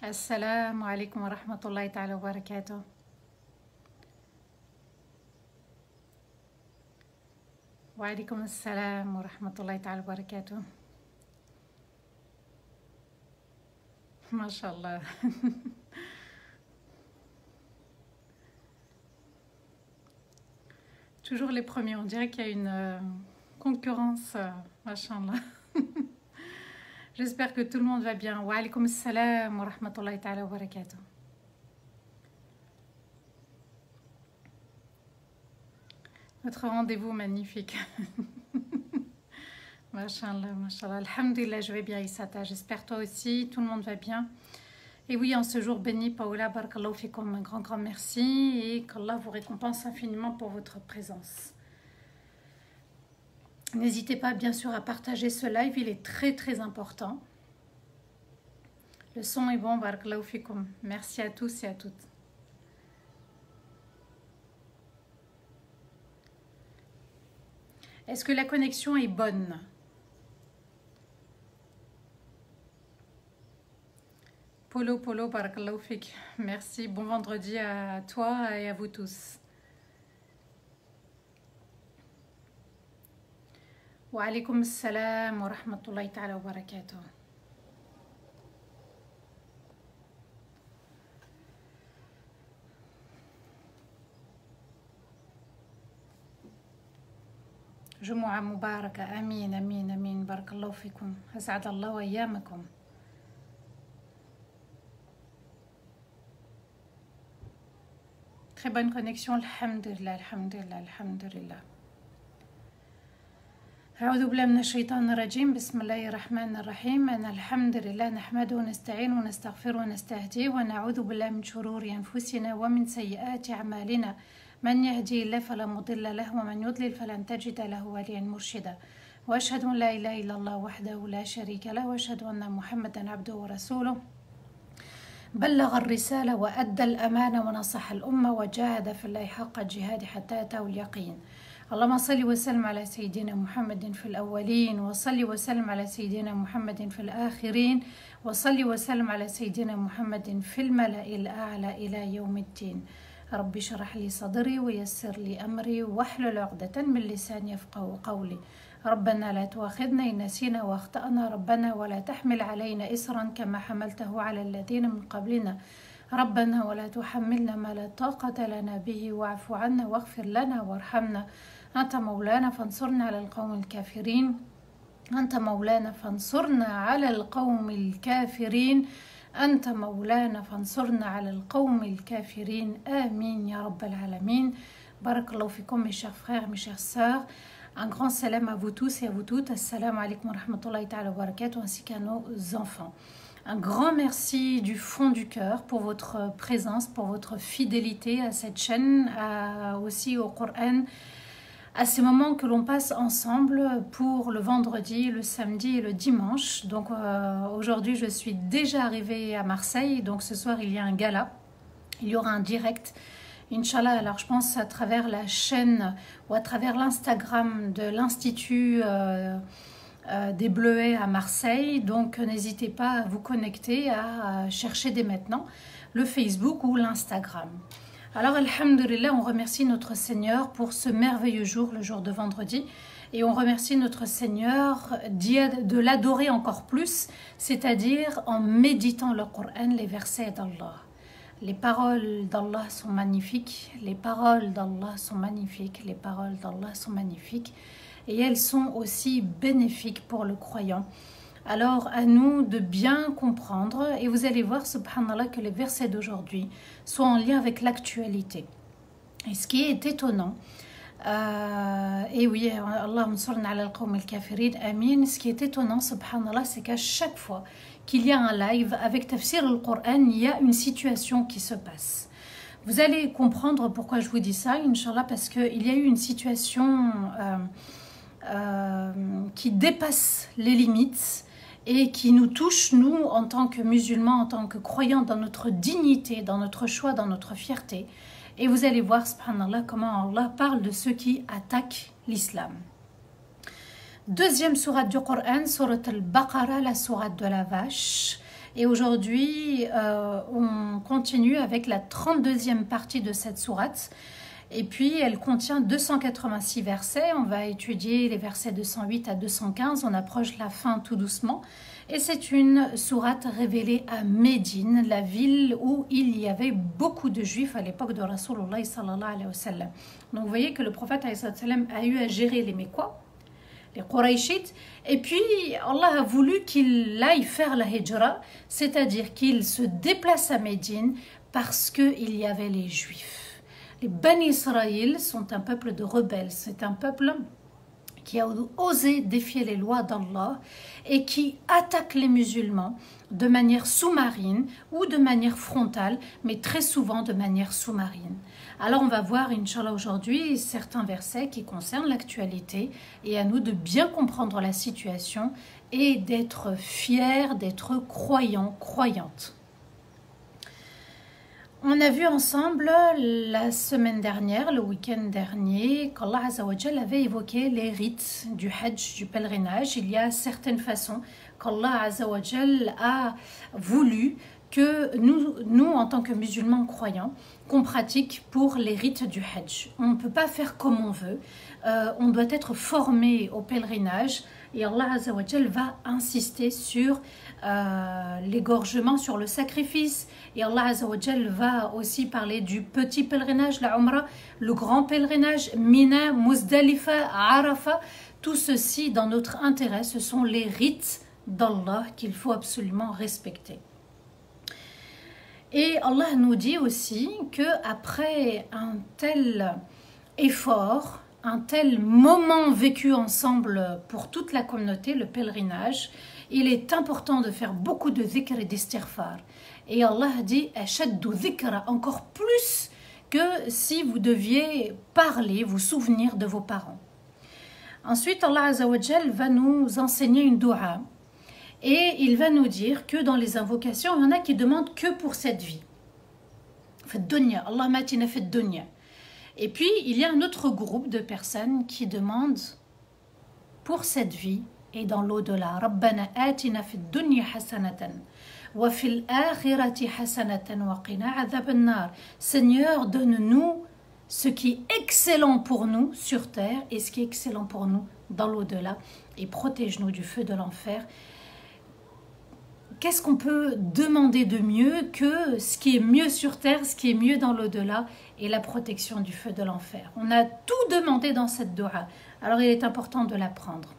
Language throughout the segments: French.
السلام عليكم ورحمة الله تعالى وبركاته. وعليكم السلام ورحمة الله تعالى وبركاته. ما شاء الله. Toujours les premiers, on dirait qu'il y a une concurrence, machallah. J'espère que tout le monde va bien. Wa alaykoum assalam wa rahmatullahi ta'ala wa barakatuh. Notre rendez-vous magnifique. Machallah, machallah. Alhamdulillah, je vais bien, Issata. J'espère toi aussi, tout le monde va bien. Et oui, en ce jour béni, Paola, barakallahu fikum, un grand merci et qu'Allah vous récompense infiniment pour votre présence. N'hésitez pas bien sûr à partager ce live, il est très important. Le son est bon, barakallahu fikum. Merci à tous et à toutes. Est-ce que la connexion est bonne? Polo, barakallahu fik. Merci, bon vendredi à toi et à vous tous. Wa alaykoum assalam wa rahmatullahi ta'ala wa barakatuh. جمعة مباركة. آمين آمين آمين. بارك الله فيكم. أسعد الله أيامكم. Très bonne connexion. Alhamdulillah, alhamdulillah, alhamdulillah. أعوذ بالله من الشيطان الرجيم. بسم الله الرحمن الرحيم. أن الحمد لله نحمده ونستعين ونستغفره ونستهديه ونعوذ بالله من شرور أنفسنا ومن سيئات أعمالنا. من يهدي الله فلا مضل له ومن يضلل فلن تجد له وليا مرشدا. وأشهد أن لا إله إلا الله وحده لا شريك له وأشهد أن محمدا عبده ورسوله. بلغ الرسالة وأدى الأمانة ونصح الأمة وجاهد في الله حق الجهاد حتى أتاه اليقين. اللهم صل وسلم على سيدنا محمد في الأولين وصل وسلم على سيدنا محمد في الآخرين وصل وسلم على سيدنا محمد في الملأ الأعلى إلى يوم الدين. رب اشرح لي صدري ويسر لي أمري واحلل عقدة من لساني يفقهوا قولي. ربنا لا تؤاخذنا إن نسينا واخطأنا ربنا ولا تحمل علينا إصرا كما حملته على الذين من قبلنا ربنا ولا تحملنا ما لا طاقة لنا به واعف عنا واغفر لنا وارحمنا أنت مولانا فانصرنا على القوم الكافرين. أنت مولانا فانصرنا على القوم الكافرين. أنت مولانا فانصرنا على القوم الكافرين. آمين يا رب العالمين. بارك الله فيكم mes chers frères, mes chères sœurs. Un grand salam à vous tous et à vous toutes. Assalamu alaikum wa rahmatullahi ta'ala wa barakatuh, ainsi qu'à nos enfants. Un grand merci du fond du cœur pour votre présence, pour votre fidélité à cette chaîne, aussi au Coran, à ces moments que l'on passe ensemble pour le vendredi, le samedi et le dimanche. Donc aujourd'hui je suis déjà arrivée à Marseille, donc ce soir il y a un gala, il y aura un direct. Inch'Allah, alors je pense à travers la chaîne ou à travers l'Instagram de l'Institut des Bleuets à Marseille. Donc n'hésitez pas à vous connecter, à chercher dès maintenant le Facebook ou l'Instagram. Alors alhamdulillah, on remercie notre Seigneur pour ce merveilleux jour, le jour de vendredi. Et on remercie notre Seigneur de l'adorer encore plus, c'est-à-dire en méditant le Coran, les versets d'Allah. Les paroles d'Allah sont magnifiques, les paroles d'Allah sont magnifiques, les paroles d'Allah sont magnifiques et elles sont aussi bénéfiques pour le croyant. Alors à nous de bien comprendre et vous allez voir subhanallah que les versets d'aujourd'hui sont en lien avec l'actualité. Et ce qui est étonnant, et oui, Allahumma salli ala al-qawm al-kafirin, amin, ce qui est étonnant subhanallah c'est qu'à chaque fois qu'il y a un live avec Tafsir al-Qur'an, il y a une situation qui se passe. Vous allez comprendre pourquoi je vous dis ça, Inch'Allah, parce qu'il y a eu une situation qui dépasse les limites et qui nous touche, nous, en tant que musulmans, en tant que croyants, dans notre dignité, dans notre choix, dans notre fierté. Et vous allez voir, subhanallah, comment Allah parle de ceux qui attaquent l'islam. Deuxième sourate du Coran, sourate al-Baqarah, la sourate de la vache. Et aujourd'hui, on continue avec la 32e partie de cette sourate. Et puis, elle contient 286 versets. On va étudier les versets 208 à 215. On approche la fin tout doucement. Et c'est une sourate révélée à Médine, la ville où il y avait beaucoup de juifs à l'époque de Rasulullah sallallahu alayhi wa sallam. Donc, vous voyez que le prophète a eu à gérer les Mécois, les Qurayshites, et puis Allah a voulu qu'il aille faire la hijra, c'est-à-dire qu'il se déplace à Médine parce qu'il y avait les Juifs. Les Bani Israël sont un peuple de rebelles, c'est un peuple qui a osé défier les lois d'Allah et qui attaque les musulmans de manière sous-marine ou de manière frontale, mais très souvent de manière sous-marine. Alors on va voir, Inch'Allah, aujourd'hui certains versets qui concernent l'actualité et à nous de bien comprendre la situation et d'être fiers, d'être croyants, croyantes. On a vu ensemble la semaine dernière, le week-end dernier, qu'Allah Azzawajal avait évoqué les rites du Hajj, du pèlerinage. Il y a certaines façons qu'Allah Azzawajal a voulu que nous, en tant que musulmans croyants, qu'on pratique pour les rites du Hajj. On ne peut pas faire comme on veut. On doit être formé au pèlerinage et Allah Azzawajal va insister sur l'égorgement, sur le sacrifice. Et Allah Azzawajal va aussi parler du petit pèlerinage, la Umrah, le grand pèlerinage, Mina, Muzdalifa, Arafa. Tout ceci, dans notre intérêt, ce sont les rites d'Allah qu'il faut absolument respecter. Et Allah nous dit aussi qu'après un tel effort, un tel moment vécu ensemble pour toute la communauté, le pèlerinage, il est important de faire beaucoup de dhikr et d'istighfar. Et Allah dit « Ashaddu dhikra » encore plus que si vous deviez parler, vous souvenir de vos parents. Ensuite, Allah Azzawajal va nous enseigner une dua. Et il va nous dire que dans les invocations, il y en a qui demandent que pour cette vie. Fait dunya, Allah matina fait dunya. Et puis, il y a un autre groupe de personnes qui demandent pour cette vie et dans l'au-delà. Rabbana atina fait dunya hasanatan. Wa fil akhirati hasanatan wa qina adhaban nar. Seigneur, donne-nous ce qui est excellent pour nous sur terre et ce qui est excellent pour nous dans l'au-delà. Et protège-nous du feu de l'enfer. Qu'est-ce qu'on peut demander de mieux que ce qui est mieux sur terre, ce qui est mieux dans l'au-delà et la protection du feu de l'enfer? On a tout demandé dans cette dua. Alors il est important de l'apprendre.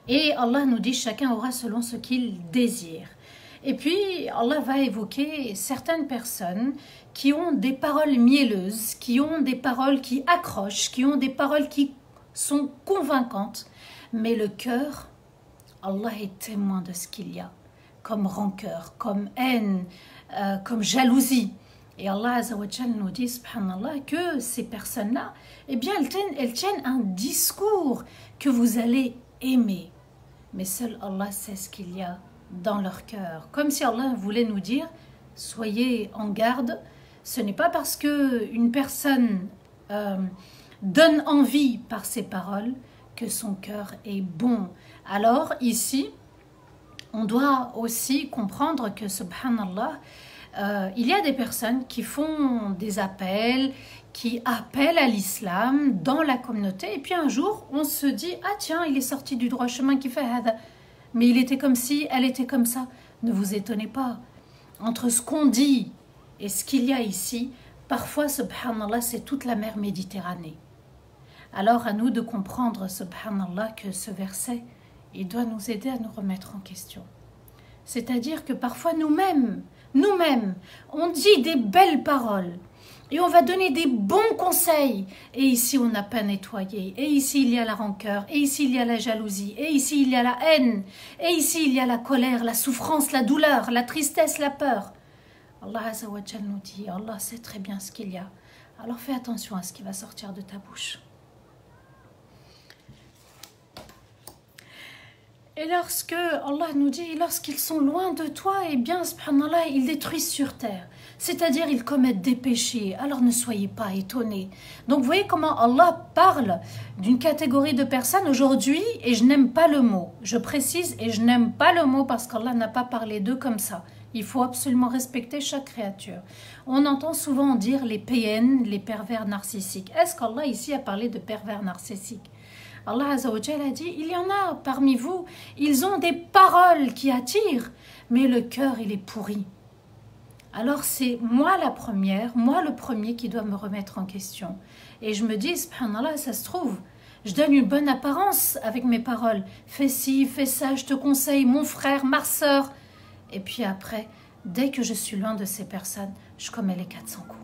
Et Allah nous dit chacun aura selon ce qu'il désire. Et puis Allah va évoquer certaines personnes qui ont des paroles mielleuses, qui ont des paroles qui accrochent, qui ont des paroles qui sont convaincantes. Mais le cœur, Allah est témoin de ce qu'il y a. Comme rancœur, comme haine, comme jalousie. Et Allah Azzawajal nous dit, subhanallah, que ces personnes-là, eh bien, elles tiennent un discours que vous allez aimer. Mais seul Allah sait ce qu'il y a dans leur cœur. Comme si Allah voulait nous dire, soyez en garde, ce n'est pas parce qu'une personne donne envie par ses paroles que son cœur est bon. Alors, ici, on doit aussi comprendre que, subhanallah, il y a des personnes qui font des appels, qui appellent à l'islam dans la communauté. Et puis un jour, on se dit, ah tiens, il est sorti du droit chemin qui fait hada. Mais il était comme ci, elle était comme ça. Ne vous étonnez pas. Entre ce qu'on dit et ce qu'il y a ici, parfois, subhanallah, c'est toute la mer Méditerranée. Alors à nous de comprendre, subhanallah, que ce verset, il doit nous aider à nous remettre en question. C'est-à-dire que parfois nous-mêmes, on dit des belles paroles et on va donner des bons conseils. Et ici, on n'a pas nettoyé. Et ici, il y a la rancœur. Et ici, il y a la jalousie. Et ici, il y a la haine. Et ici, il y a la colère, la souffrance, la douleur, la tristesse, la peur. Allah Azzawajal nous dit, Allah sait très bien ce qu'il y a. Alors fais attention à ce qui va sortir de ta bouche. Et lorsque Allah nous dit, lorsqu'ils sont loin de toi, eh bien, subhanallah, ils détruisent sur terre. c'est-à-dire ils commettent des péchés, alors ne soyez pas étonnés. Donc vous voyez comment Allah parle d'une catégorie de personnes aujourd'hui, et je n'aime pas le mot, je précise, et je n'aime pas le mot parce qu'Allah n'a pas parlé d'eux comme ça. Il faut absolument respecter chaque créature. On entend souvent dire les PN, les pervers narcissiques. Est-ce qu'Allah ici a parlé de pervers narcissiques? Allah Azza wa Jalla a dit, il y en a parmi vous, ils ont des paroles qui attirent, mais le cœur il est pourri. Alors c'est moi la première, moi le premier qui doit me remettre en question. Et je me dis, subhanallah, ça se trouve, je donne une bonne apparence avec mes paroles. Fais ci, fais ça, je te conseille, mon frère, ma sœur. Et puis après, dès que je suis loin de ces personnes, je commets les 400 coups.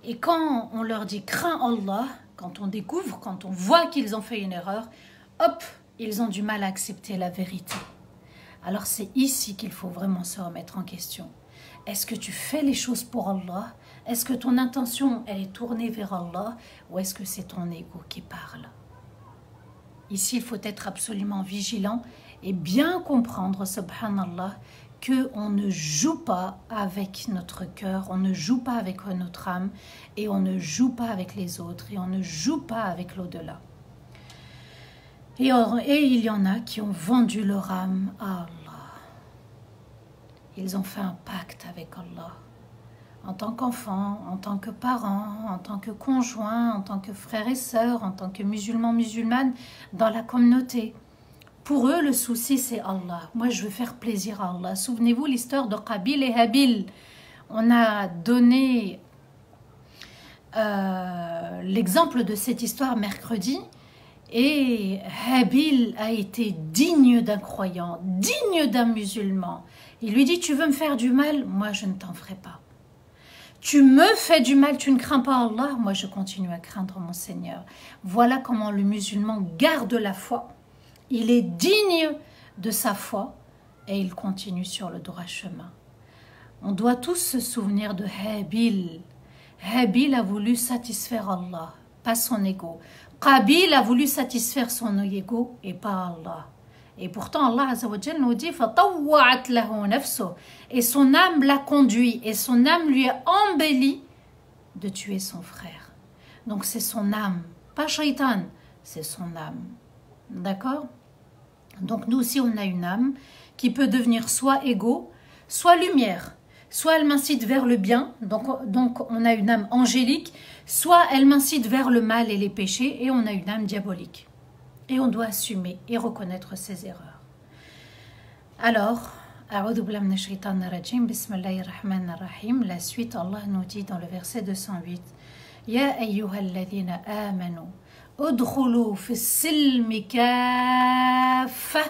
Et quand on leur dit, crains Allah, quand on découvre, quand on voit qu'ils ont fait une erreur, hop, ils ont du mal à accepter la vérité. Alors c'est ici qu'il faut vraiment se remettre en question. Est-ce que tu fais les choses pour Allah? Est-ce que ton intention elle est tournée vers Allah? Ou est-ce que c'est ton ego qui parle? Ici, il faut être absolument vigilant et bien comprendre, subhanallah, qu'on ne joue pas avec notre cœur, on ne joue pas avec notre âme, et on ne joue pas avec les autres, et on ne joue pas avec l'au-delà. Et il y en a qui ont vendu leur âme à Allah. Ils ont fait un pacte avec Allah. En tant qu'enfant, en tant que parent, en tant que conjoint, en tant que frère et sœur, en tant que musulman, musulmane, dans la communauté. Pour eux, le souci, c'est Allah. Moi, je veux faire plaisir à Allah. Souvenez-vous l'histoire de Qabil et Habil. On a donné l'exemple de cette histoire mercredi. Et Habil a été digne d'un croyant, digne d'un musulman. Il lui dit, tu veux me faire du mal? Moi, je ne t'en ferai pas. Tu me fais du mal, tu ne crains pas Allah? Moi, je continue à craindre mon Seigneur. Voilà comment le musulman garde la foi. Il est digne de sa foi et il continue sur le droit chemin. On doit tous se souvenir de Habil. Habil a voulu satisfaire Allah, pas son ego. Qabil a voulu satisfaire son ego et pas Allah. Et pourtant Allah Azza wa Jalla nous dit فَطَوَّعَتْ لَهُ نَفْسُهُ. Et son âme l'a conduit et son âme lui a embelli de tuer son frère. Donc c'est son âme, pas shaitan, c'est son âme. D'accord? Donc nous aussi on a une âme qui peut devenir soit égo, soit lumière. Soit elle m'incite vers le bien, donc on a une âme angélique, soit elle m'incite vers le mal et les péchés, et on a une âme diabolique. Et on doit assumer et reconnaître ses erreurs. Alors, la suite, Allah nous dit dans le verset 208, Ya ayyuhalladhina amanu, udkhulu fi silmi kaffa,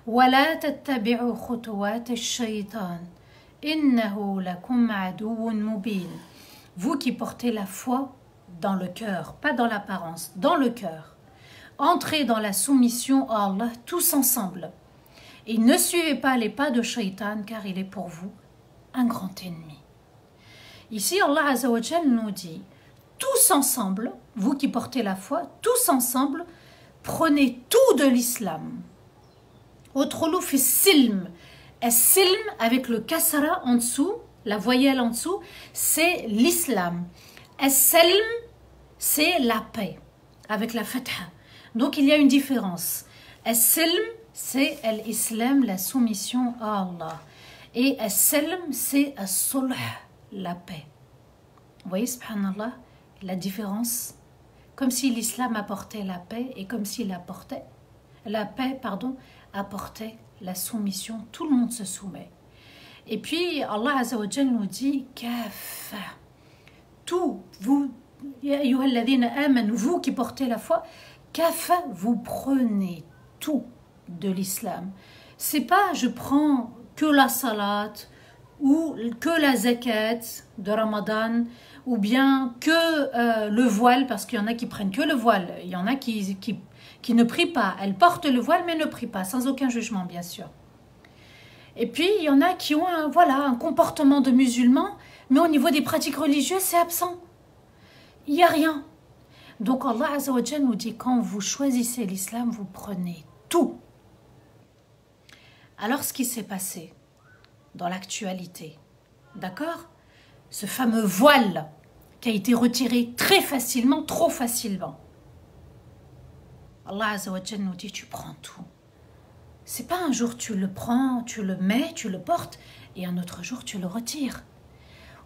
wa la tattabi'u khutuwat ash-shaytan. Vous qui portez la foi dans le cœur, pas dans l'apparence, dans le cœur, entrez dans la soumission à Allah tous ensemble et ne suivez pas les pas de Shaitan car il est pour vous un grand ennemi. Ici Allah Azza wa Jalla nous dit tous ensemble, vous qui portez la foi, tous ensemble prenez tout de l'islam. Utrulu fi silm. As-silm avec le kasra en dessous, la voyelle en dessous, c'est l'islam. As-salm, c'est la paix, avec la fatha. Donc il y a une différence. As-silm, c'est l'islam, la soumission à Allah. Et as-salm, c'est as-sulh, la paix. Vous voyez, subhanallah, la différence? Comme si l'islam apportait la paix et comme s'il apportait, la paix, pardon, apportait la soumission, tout le monde se soumet. Et puis Allah Azza wa Jalla nous dit kafa, tout vous, ya ayyuhalladhina amanu, vous qui portez la foi, kafa, vous prenez tout de l'islam. C'est pas je prends que la salat ou que la zakat de Ramadan ou bien que le voile, parce qu'il y en a qui prennent que le voile, il y en a qui ne prient pas. Elles portent le voile mais ne prient pas, sans aucun jugement bien sûr. Et puis il y en a qui ont un comportement de musulman, mais au niveau des pratiques religieuses c'est absent. Il n'y a rien. Donc Allah Azza wa Jalla nous dit quand vous choisissez l'islam, vous prenez tout. Alors ce qui s'est passé, dans l'actualité. D'accord? Ce fameux voile qui a été retiré très facilement, trop facilement. Allah Azza wa Jal nous dit, tu prends tout. C'est pas un jour tu le prends, tu le mets, tu le portes, et un autre jour tu le retires.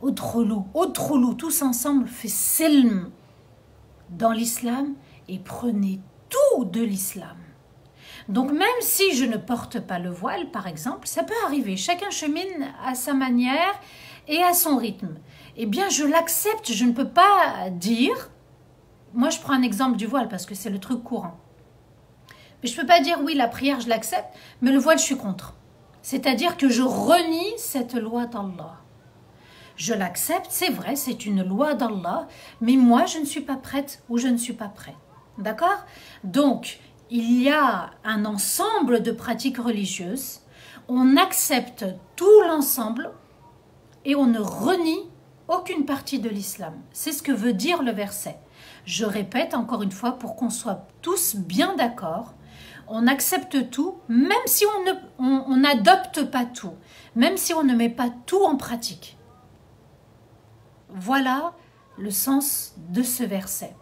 Udkhulu, tous ensemble, fait silm dans l'islam et prenez tout de l'islam. Donc même si je ne porte pas le voile, par exemple, ça peut arriver. Chacun chemine à sa manière et à son rythme. Eh bien, je l'accepte, je ne peux pas dire... Moi, je prends un exemple du voile parce que c'est le truc courant. Mais je ne peux pas dire, oui, la prière, je l'accepte, mais le voile, je suis contre. C'est-à-dire que je renie cette loi d'Allah. Je l'accepte, c'est vrai, c'est une loi d'Allah, mais moi, je ne suis pas prête ou je ne suis pas prêt. D'accord? Donc, il y a un ensemble de pratiques religieuses, on accepte tout l'ensemble et on ne renie aucune partie de l'islam. C'est ce que veut dire le verset. Je répète encore une fois pour qu'on soit tous bien d'accord. On accepte tout, même si on n'adopte pas tout, même si on ne met pas tout en pratique. Voilà le sens de ce verset.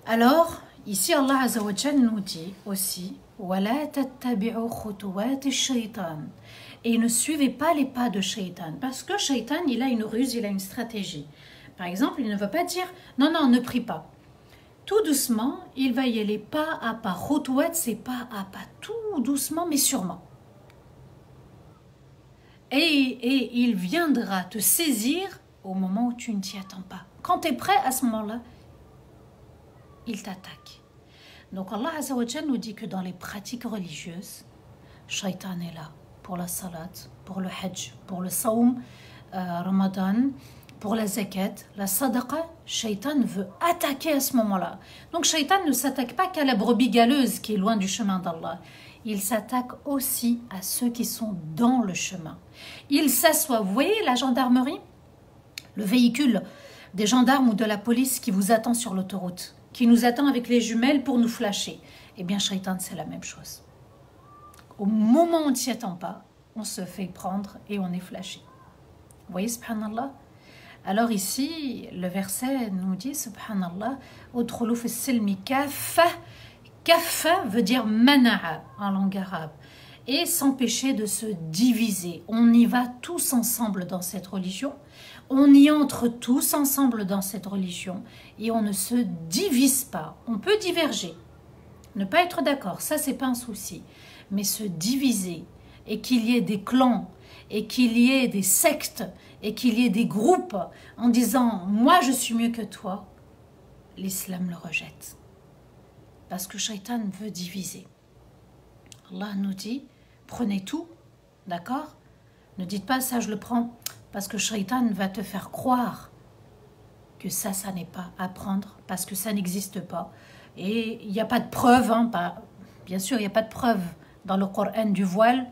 Alors, ici Allah Azza wa Jal nous dit aussi وَلَا تَتَّبِعُوا خُطُوَاتِ الشَّيْطَانِ. Et ne suivez pas les pas de Shaitan, parce que Shaitan, il a une ruse, il a une stratégie. Par exemple, il ne veut pas dire non, non, ne prie pas. Tout doucement, il va y aller pas à pas. Khutouat, c'est pas à pas, tout doucement, mais sûrement. Et il viendra te saisir au moment où tu ne t'y attends pas. Quand tu es prêt, à ce moment-là, il t'attaque. Donc Allah Azza wa Jal nous dit que dans les pratiques religieuses, Shaitan est là pour la salat, pour le hajj, pour le saum, Ramadan, pour la zakat, la sadaqa. Shaitan veut attaquer à ce moment-là. Donc Shaitan ne s'attaque pas qu'à la brebis galeuse qui est loin du chemin d'Allah. Il s'attaque aussi à ceux qui sont dans le chemin. Il s'assoit, vous voyez la gendarmerie, le véhicule des gendarmes ou de la police qui vous attend sur l'autoroute, qui nous attend avec les jumelles pour nous flasher. Eh bien, Shaitan, c'est la même chose. Au moment où on ne s'y attend pas, on se fait prendre et on est flashé. Vous voyez, subhanallah? Alors ici, le verset nous dit, subhanallah, udkhulu fi silmi kaffa. Kaffa veut dire mana'a en langue arabe. Et s'empêcher de se diviser. On y va tous ensemble dans cette religion. On y entre tous ensemble dans cette religion. Et on ne se divise pas. On peut diverger. Ne pas être d'accord, ça c'est pas un souci. Mais se diviser et qu'il y ait des clans et qu'il y ait des sectes et qu'il y ait des groupes en disant « moi je suis mieux que toi », l'islam le rejette. Parce que Shaitan veut diviser. Allah nous dit « prenez tout », d'accord? Ne dites pas « ça je le prends » parce que Shaitan va te faire croire que ça n'est pas à prendre parce que ça n'existe pas. Et il n'y a pas de preuve, hein, bien sûr il n'y a pas de preuve dans le Coran du voile.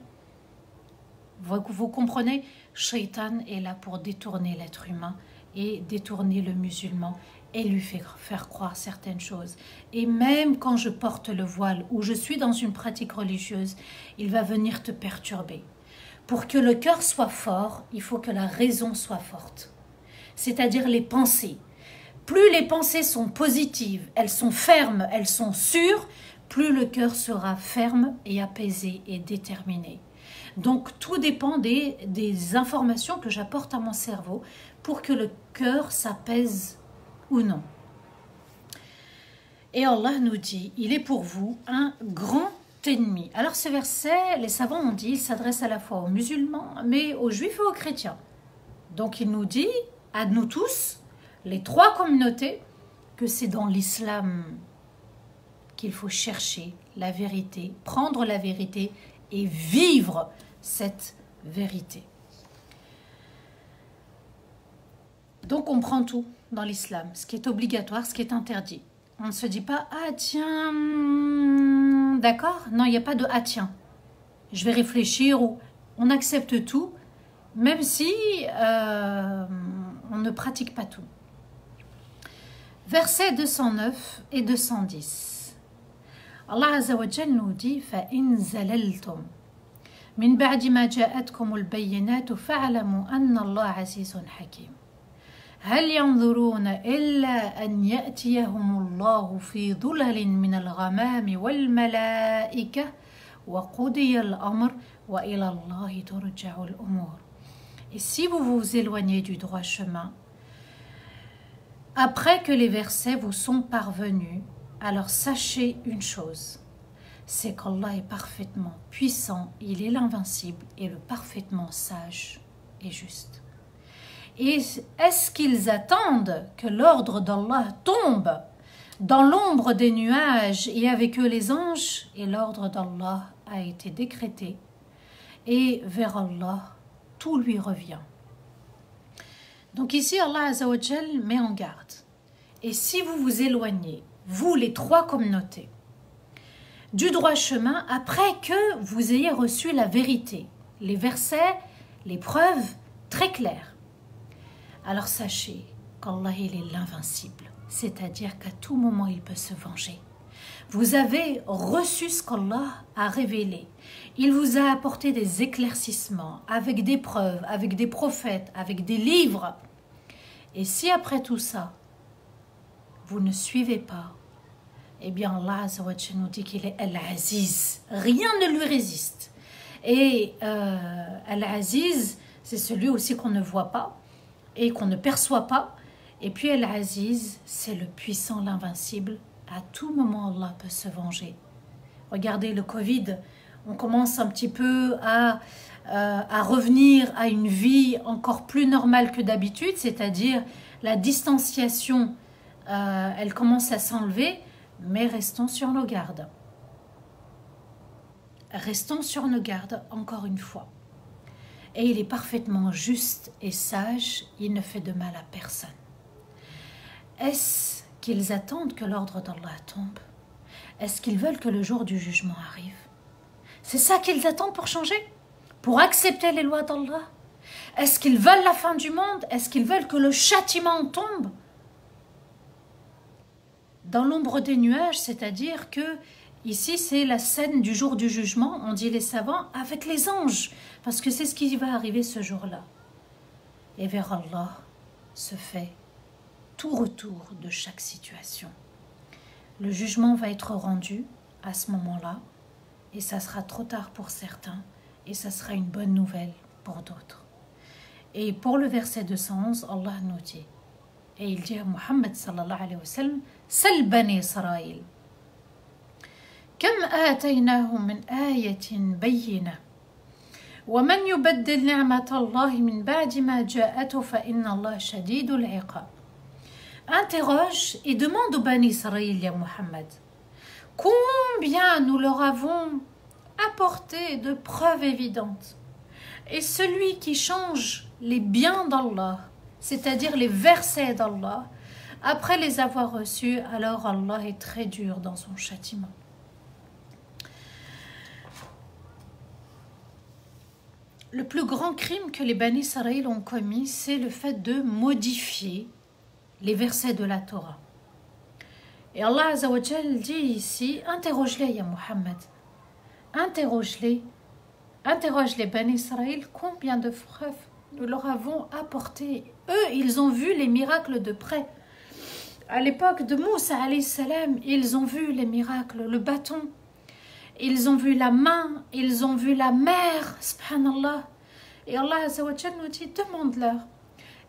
Vous comprenez? Shaitan est là pour détourner l'être humain et détourner le musulman et lui faire croire certaines choses. Et même quand je porte le voile ou je suis dans une pratique religieuse, il va venir te perturber. Pour que le cœur soit fort, il faut que la raison soit forte. C'est-à-dire les pensées. Plus les pensées sont positives, elles sont fermes, elles sont sûres, plus le cœur sera ferme et apaisé et déterminé. Donc tout dépend des informations que j'apporte à mon cerveau pour que le cœur s'apaise ou non. Et Allah nous dit, il est pour vous un grand ennemi. Alors ce verset, les savants ont dit, il s'adresse à la fois aux musulmans, mais aux juifs et aux chrétiens. Donc il nous dit, à nous tous, les trois communautés, que c'est dans l'islam qu'il faut chercher la vérité, prendre la vérité et vivre cette vérité. Donc on prend tout dans l'islam, ce qui est obligatoire, ce qui est interdit. On ne se dit pas « Ah tiens, d'accord ?» Non, il n'y a pas de « Ah tiens, je vais réfléchir » ou on accepte tout, même si on ne pratique pas tout. Versets 209 et 210. Allah Azza wa Jal nous dit « Fa in zalaltum » من بعد ما جاءتكم البينات فاعلموا أن الله عزيز حكيم هل ينظرون إلا أن يأتيهم الله في ظلل من الغمام والملائكة وقضي الأمر وإلى الله ترجع الأمور. Et si vous vous éloignez du droit chemin, après que les versets vous sont parvenus, alors sachez une chose, c'est qu'Allah est parfaitement puissant, il est l'invincible et le parfaitement sage et juste. Et est-ce qu'ils attendent que l'ordre d'Allah tombe dans l'ombre des nuages et avec eux les anges? Et l'ordre d'Allah a été décrété et vers Allah tout lui revient. Donc ici Allah Azza wa Jal met en garde. Et si vous vous éloignez, vous les trois communautés, du droit chemin après que vous ayez reçu la vérité, les versets, les preuves très claires, alors sachez qu'Allah il est l'invincible, c'est-à-dire qu'à tout moment il peut se venger. Vous avez reçu ce qu'Allah a révélé. Il vous a apporté des éclaircissements avec des preuves, avec des prophètes, avec des livres. Et si après tout ça, vous ne suivez pas, eh bien Allah Azza wa Jalla nous dit qu'il est Al-Aziz. Rien ne lui résiste. Et Al-Aziz, c'est celui aussi qu'on ne voit pas et qu'on ne perçoit pas. Et puis Al-Aziz, c'est le puissant, l'invincible. À tout moment, Allah peut se venger. Regardez le Covid, on commence un petit peu à revenir à une vie encore plus normale que d'habitude, c'est-à-dire la distanciation, elle commence à s'enlever, mais restons sur nos gardes. Restons sur nos gardes, encore une fois. Et il est parfaitement juste et sage, il ne fait de mal à personne. Est-ce qu'ils attendent que l'ordre d'Allah tombe? Est-ce qu'ils veulent que le jour du jugement arrive? C'est ça qu'ils attendent pour changer? Pour accepter les lois d'Allah? Est-ce qu'ils veulent la fin du monde? Est-ce qu'ils veulent que le châtiment tombe? Dans l'ombre des nuages, c'est-à-dire que ici c'est la scène du jour du jugement, on dit les savants, avec les anges, parce que c'est ce qui va arriver ce jour-là. Et vers Allah se fait tout retour de chaque situation. Le jugement va être rendu à ce moment-là, et ça sera trop tard pour certains, et ça sera une bonne nouvelle pour d'autres. Et pour le verset 211, Allah nous dit, et il dit à Muhammad sallallahu alayhi wa sallam, Sal bani Israël, Kam ataynahu min ayatin bayyina, wa man yubaddil ni'mat Allah min ba'di ma ja'atu fa inna Allah shadidul iqab. Interroge et demande au bani Israël, ya Muhammad, combien nous leur avons apporté de preuves évidentes. Et celui qui change les biens d'Allah, c'est-à-dire les versets d'Allah, après les avoir reçus, alors Allah est très dur dans son châtiment. Le plus grand crime que les Bani Israël ont commis, c'est le fait de modifier les versets de la Torah. Et Allah Azza wa Jal dit ici, interroge-les, ya Muhammad, interroge-les, interroge les Bani Israël, combien de preuves nous leur avons apporté. Eux, ils ont vu les miracles de près. À l'époque de Moussa alayhi salam, ils ont vu les miracles, le bâton, ils ont vu la main, ils ont vu la mer, subhanallah. Et Allah Azza wa Jal nous dit, demande-leur.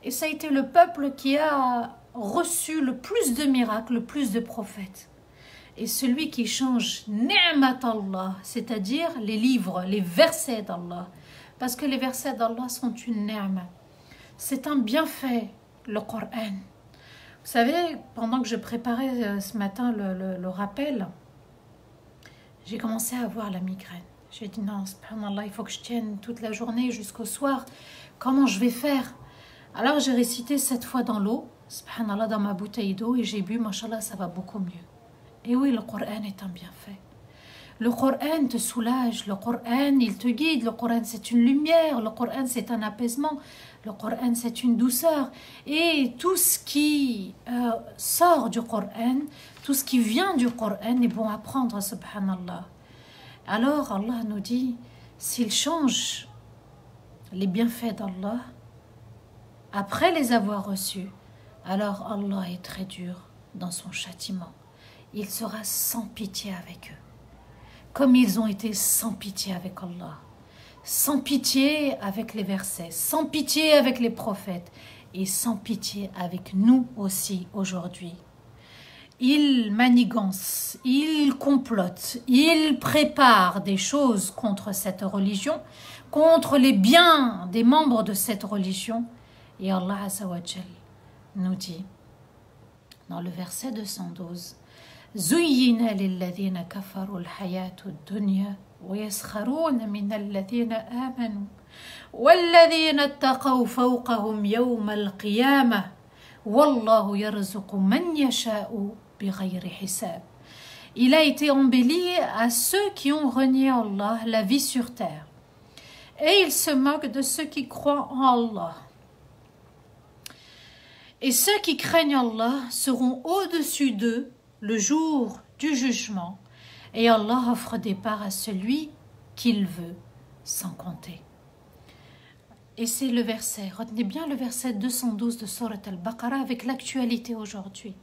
Et ça a été le peuple qui a reçu le plus de miracles, le plus de prophètes. Et celui qui change ni'mat Allah, c'est-à-dire les livres, les versets d'Allah, parce que les versets d'Allah sont une ni'ma. C'est un bienfait, le Coran. Vous savez, pendant que je préparais ce matin le rappel, j'ai commencé à avoir la migraine. J'ai dit non, subhanallah, il faut que je tienne toute la journée jusqu'au soir. Comment je vais faire? Alors j'ai récité 7 fois dans l'eau, subhanallah, dans ma bouteille d'eau, et j'ai bu, mashallah, ça va beaucoup mieux. Et oui, le Coran est un bienfait. Le Coran te soulage, le Coran, il te guide, le Coran c'est une lumière, le Coran c'est un apaisement, le Coran c'est une douceur. Et tout ce qui sort du Coran, tout ce qui vient du Coran est bon à prendre, subhanallah. Alors Allah nous dit s'il change les bienfaits d'Allah, après les avoir reçus, alors Allah est très dur dans son châtiment. Il sera sans pitié avec eux, comme ils ont été sans pitié avec Allah, sans pitié avec les versets, sans pitié avec les prophètes et sans pitié avec nous aussi aujourd'hui. Ils manigancent, ils complotent, ils préparent des choses contre cette religion, contre les biens des membres de cette religion. Et Allah Azza wa Jal nous dit dans le verset 212, زُيِّنَ لِلَّذِينَ كَفَرُوا الْحَيَاةُ الدُّنْيَا وَيَسْخَرُونَ مِنَ الَّذِينَ آمَنُوا وَالَّذِينَ اتَّقَوْا فَوْقَهُمْ يَوْمَ الْقِيَامَةِ وَاللَّهُ يَرْزُقُ مَنْ يَشَاءُ بِغَيْرِ حِسَابٍ. Il a été embelli à ceux qui ont renié Allah, la vie sur terre. Et il se moque de ceux qui croient en Allah. Et ceux qui craignent Allah seront au-dessus d'eux le jour du jugement. Et Allah offre des parts à celui qu'il veut, sans compter. Et c'est le verset, retenez bien le verset 212 de Surat Al-Baqarah avec l'actualité aujourd'hui.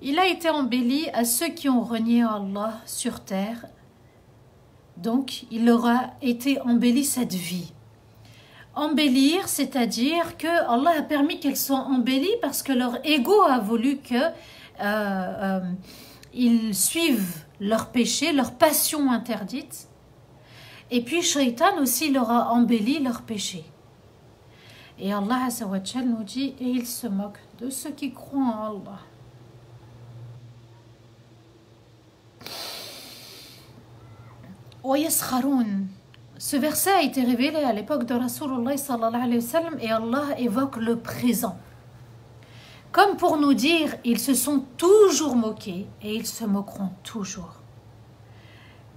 Il a été embelli à ceux qui ont renié Allah sur terre. Donc, il leur a été embelli cette vie. Embellir, c'est-à-dire que Allah a permis qu'elle soit embellie parce que leur ego a voulu que ils suivent leur péché, leur passion interdite. Et puis, Shaitan aussi leur a embelli leur péché. Et Allah Azza wa Jal nous dit, et il se moque de ceux qui croient en Allah. وَيَسْخَرُونَ. Ce verset a été révélé à l'époque de Rasulullah sallallahu alayhi wa sallam et Allah évoque le présent. Comme pour nous dire, ils se sont toujours moqués et ils se moqueront toujours.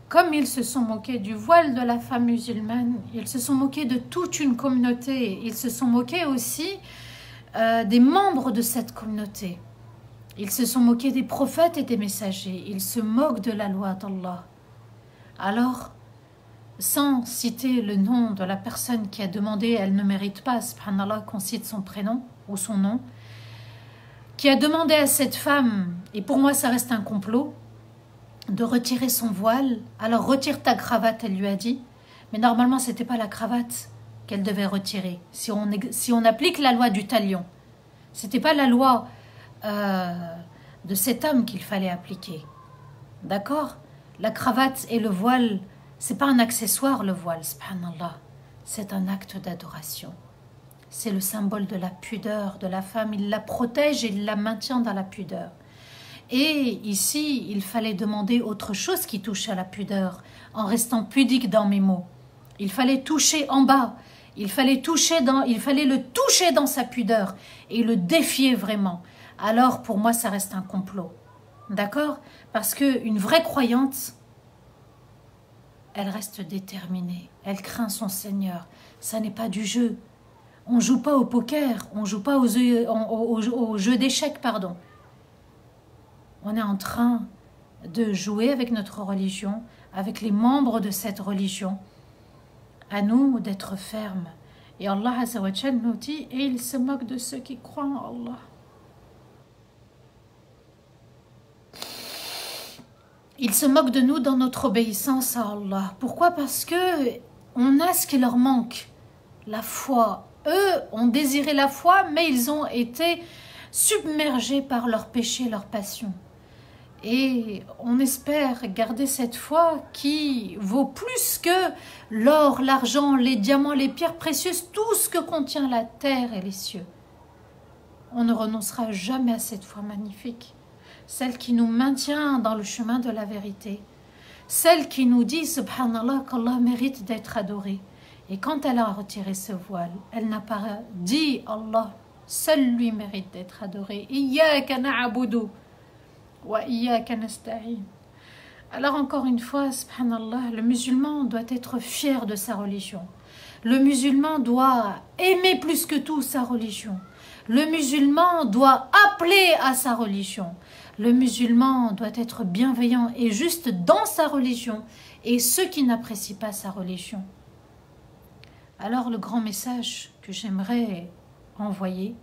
Comme ils se sont moqués du voile de la femme musulmane, ils se sont moqués de toute une communauté, ils se sont moqués aussi des membres de cette communauté. Ils se sont moqués des prophètes et des messagers, ils se moquent de la loi d'Allah. Alors, sans citer le nom de la personne qui a demandé, elle ne mérite pas, subhanallah, qu'on cite son prénom ou son nom, qui a demandé à cette femme, et pour moi ça reste un complot, de retirer son voile. Alors retire ta cravate, elle lui a dit, mais normalement c'était pas la cravate qu'elle devait retirer. Si on applique la loi du talion, c'était pas la loi de cet homme qu'il fallait appliquer. D'accord? La cravate et le voile, c'est pas un accessoire, le voile, subhanallah. C'est un acte d'adoration. C'est le symbole de la pudeur de la femme. Il la protège et il la maintient dans la pudeur. Et ici, il fallait demander autre chose qui touche à la pudeur, en restant pudique dans mes mots. Il fallait toucher en bas. Il fallait le toucher dans sa pudeur et le défier vraiment. Alors, pour moi, ça reste un complot. D'accord? Parce qu'une vraie croyante, elle reste déterminée. Elle craint son Seigneur. Ça n'est pas du jeu. On ne joue pas au poker. On ne joue pas au jeu d'échecs, pardon. On est en train de jouer avec notre religion, avec les membres de cette religion. À nous d'être fermes. Et Allah Azza wa Jal nous dit, et il se moque de ceux qui croient en Allah. Ils se moquent de nous dans notre obéissance à Allah. Pourquoi? Parce que on a ce qui leur manque, la foi. Eux ont désiré la foi, mais ils ont été submergés par leurs péchés, leurs passions. Et on espère garder cette foi qui vaut plus que l'or, l'argent, les diamants, les pierres précieuses, tout ce que contient la terre et les cieux. On ne renoncera jamais à cette foi magnifique. Celle qui nous maintient dans le chemin de la vérité. Celle qui nous dit, subhanallah, qu'Allah mérite d'être adoré. Et quand elle a retiré ce voile, elle n'a pas dit, Allah, seul lui mérite d'être adoré. Iyyaka na'budu wa iyyaka nasta'in. Alors encore une fois, subhanallah, le musulman doit être fier de sa religion. Le musulman doit aimer plus que tout sa religion. Le musulman doit appeler à sa religion. Le musulman doit être bienveillant et juste dans sa religion. Et ceux qui n'apprécient pas sa religion, Alors le grand message que j'aimerais envoyer,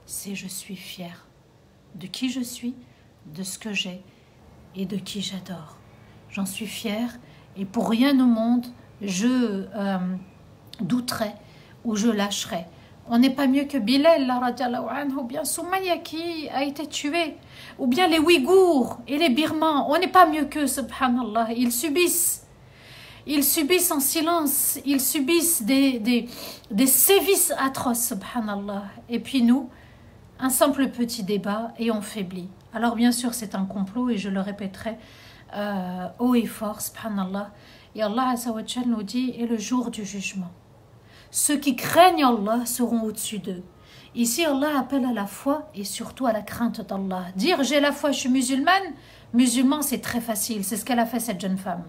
c'est je suis fière de qui je suis, de ce que j'ai et de qui j'adore. J'en suis fière et pour rien au monde, je douterai ou je lâcherai. On n'est pas mieux que Bilal, ou bien Soumaya qui a été tué, ou bien les Ouïghours et les Birmans. On n'est pas mieux qu'eux, subhanallah. Ils subissent en silence, ils subissent des sévices atroces, subhanallah. Et puis nous, un simple petit débat et on faiblit. Alors bien sûr, c'est un complot et je le répéterai haut et fort, subhanallah. Et Allah Azza wa Jal nous dit, et le jour du jugement. Ceux qui craignent Allah seront au-dessus d'eux. Ici, Allah appelle à la foi et surtout à la crainte d'Allah. Dire j'ai la foi, je suis musulmane, musulman c'est très facile, c'est ce qu'elle a fait cette jeune femme.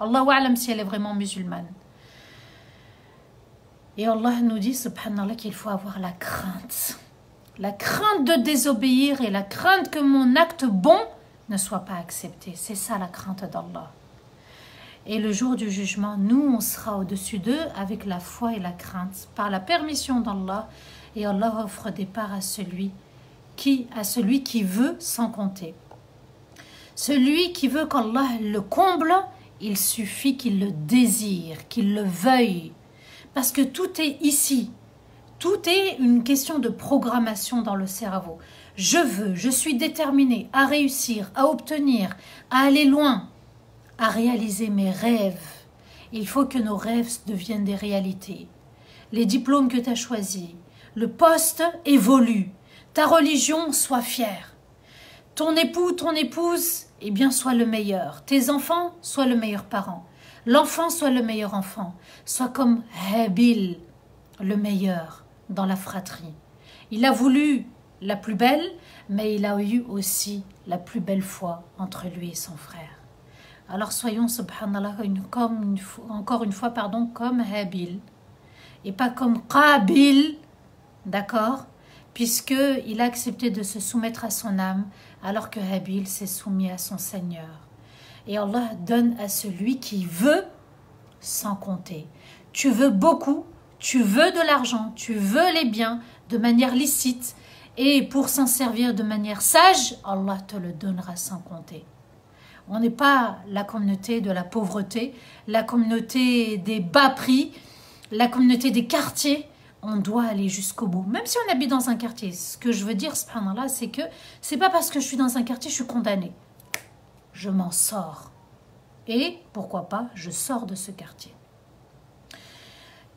Allahu a'lam si elle est vraiment musulmane. Et Allah nous dit, subhanallah, qu'il faut avoir la crainte. La crainte de désobéir et la crainte que mon acte bon ne soit pas accepté. C'est ça la crainte d'Allah. Et le jour du jugement, nous, on sera au-dessus d'eux avec la foi et la crainte, par la permission d'Allah. Et Allah offre des parts à celui qui veut sans compter. Celui qui veut qu'Allah le comble, il suffit qu'il le désire, qu'il le veuille. Parce que tout est ici. Tout est une question de programmation dans le cerveau. Je veux, je suis déterminée à réussir, à obtenir, à aller loin, à réaliser mes rêves. Il faut que nos rêves deviennent des réalités. Les diplômes que tu as choisis, le poste évolue, ta religion, sois fière. Ton époux, ton épouse, eh bien, sois le meilleur. Tes enfants, sois le meilleur parent. L'enfant, soit le meilleur enfant. Sois comme Habil, le meilleur dans la fratrie. Il a voulu la plus belle, mais il a eu aussi la plus belle foi entre lui et son frère. Alors soyons, subhanallah, encore une fois, comme Habil, et pas comme Qabil, d'accord, puisqu'il a accepté de se soumettre à son âme, alors que Habil s'est soumis à son Seigneur. Et Allah donne à celui qui veut sans compter. Tu veux beaucoup, tu veux de l'argent, tu veux les biens de manière licite, et pour s'en servir de manière sage, Allah te le donnera sans compter. On n'est pas la communauté de la pauvreté, la communauté des bas prix, la communauté des quartiers. On doit aller jusqu'au bout, même si on habite dans un quartier. Ce que je veux dire, subhanallah, c'est que c'est pas parce que je suis dans un quartier, je suis condamnée. Je m'en sors. Et, pourquoi pas, je sors de ce quartier.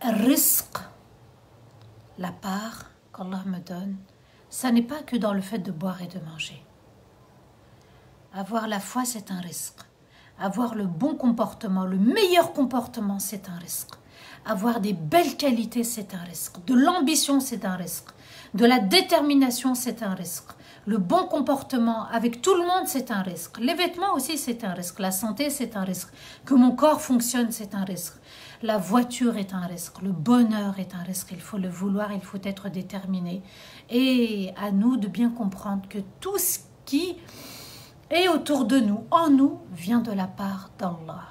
Rizq, la part qu'Allah me donne, ça n'est pas que dans le fait de boire et de manger. Avoir la foi, c'est un risque. Avoir le bon comportement, le meilleur comportement, c'est un risque. Avoir des belles qualités, c'est un risque. De l'ambition, c'est un risque. De la détermination, c'est un risque. Le bon comportement avec tout le monde, c'est un risque. Les vêtements aussi, c'est un risque. La santé, c'est un risque. Que mon corps fonctionne, c'est un risque. La voiture est un risque. Le bonheur est un risque. Il faut le vouloir, il faut être déterminé. Et à nous de bien comprendre que tout ce qui est autour de nous, en nous, vient de la part d'Allah.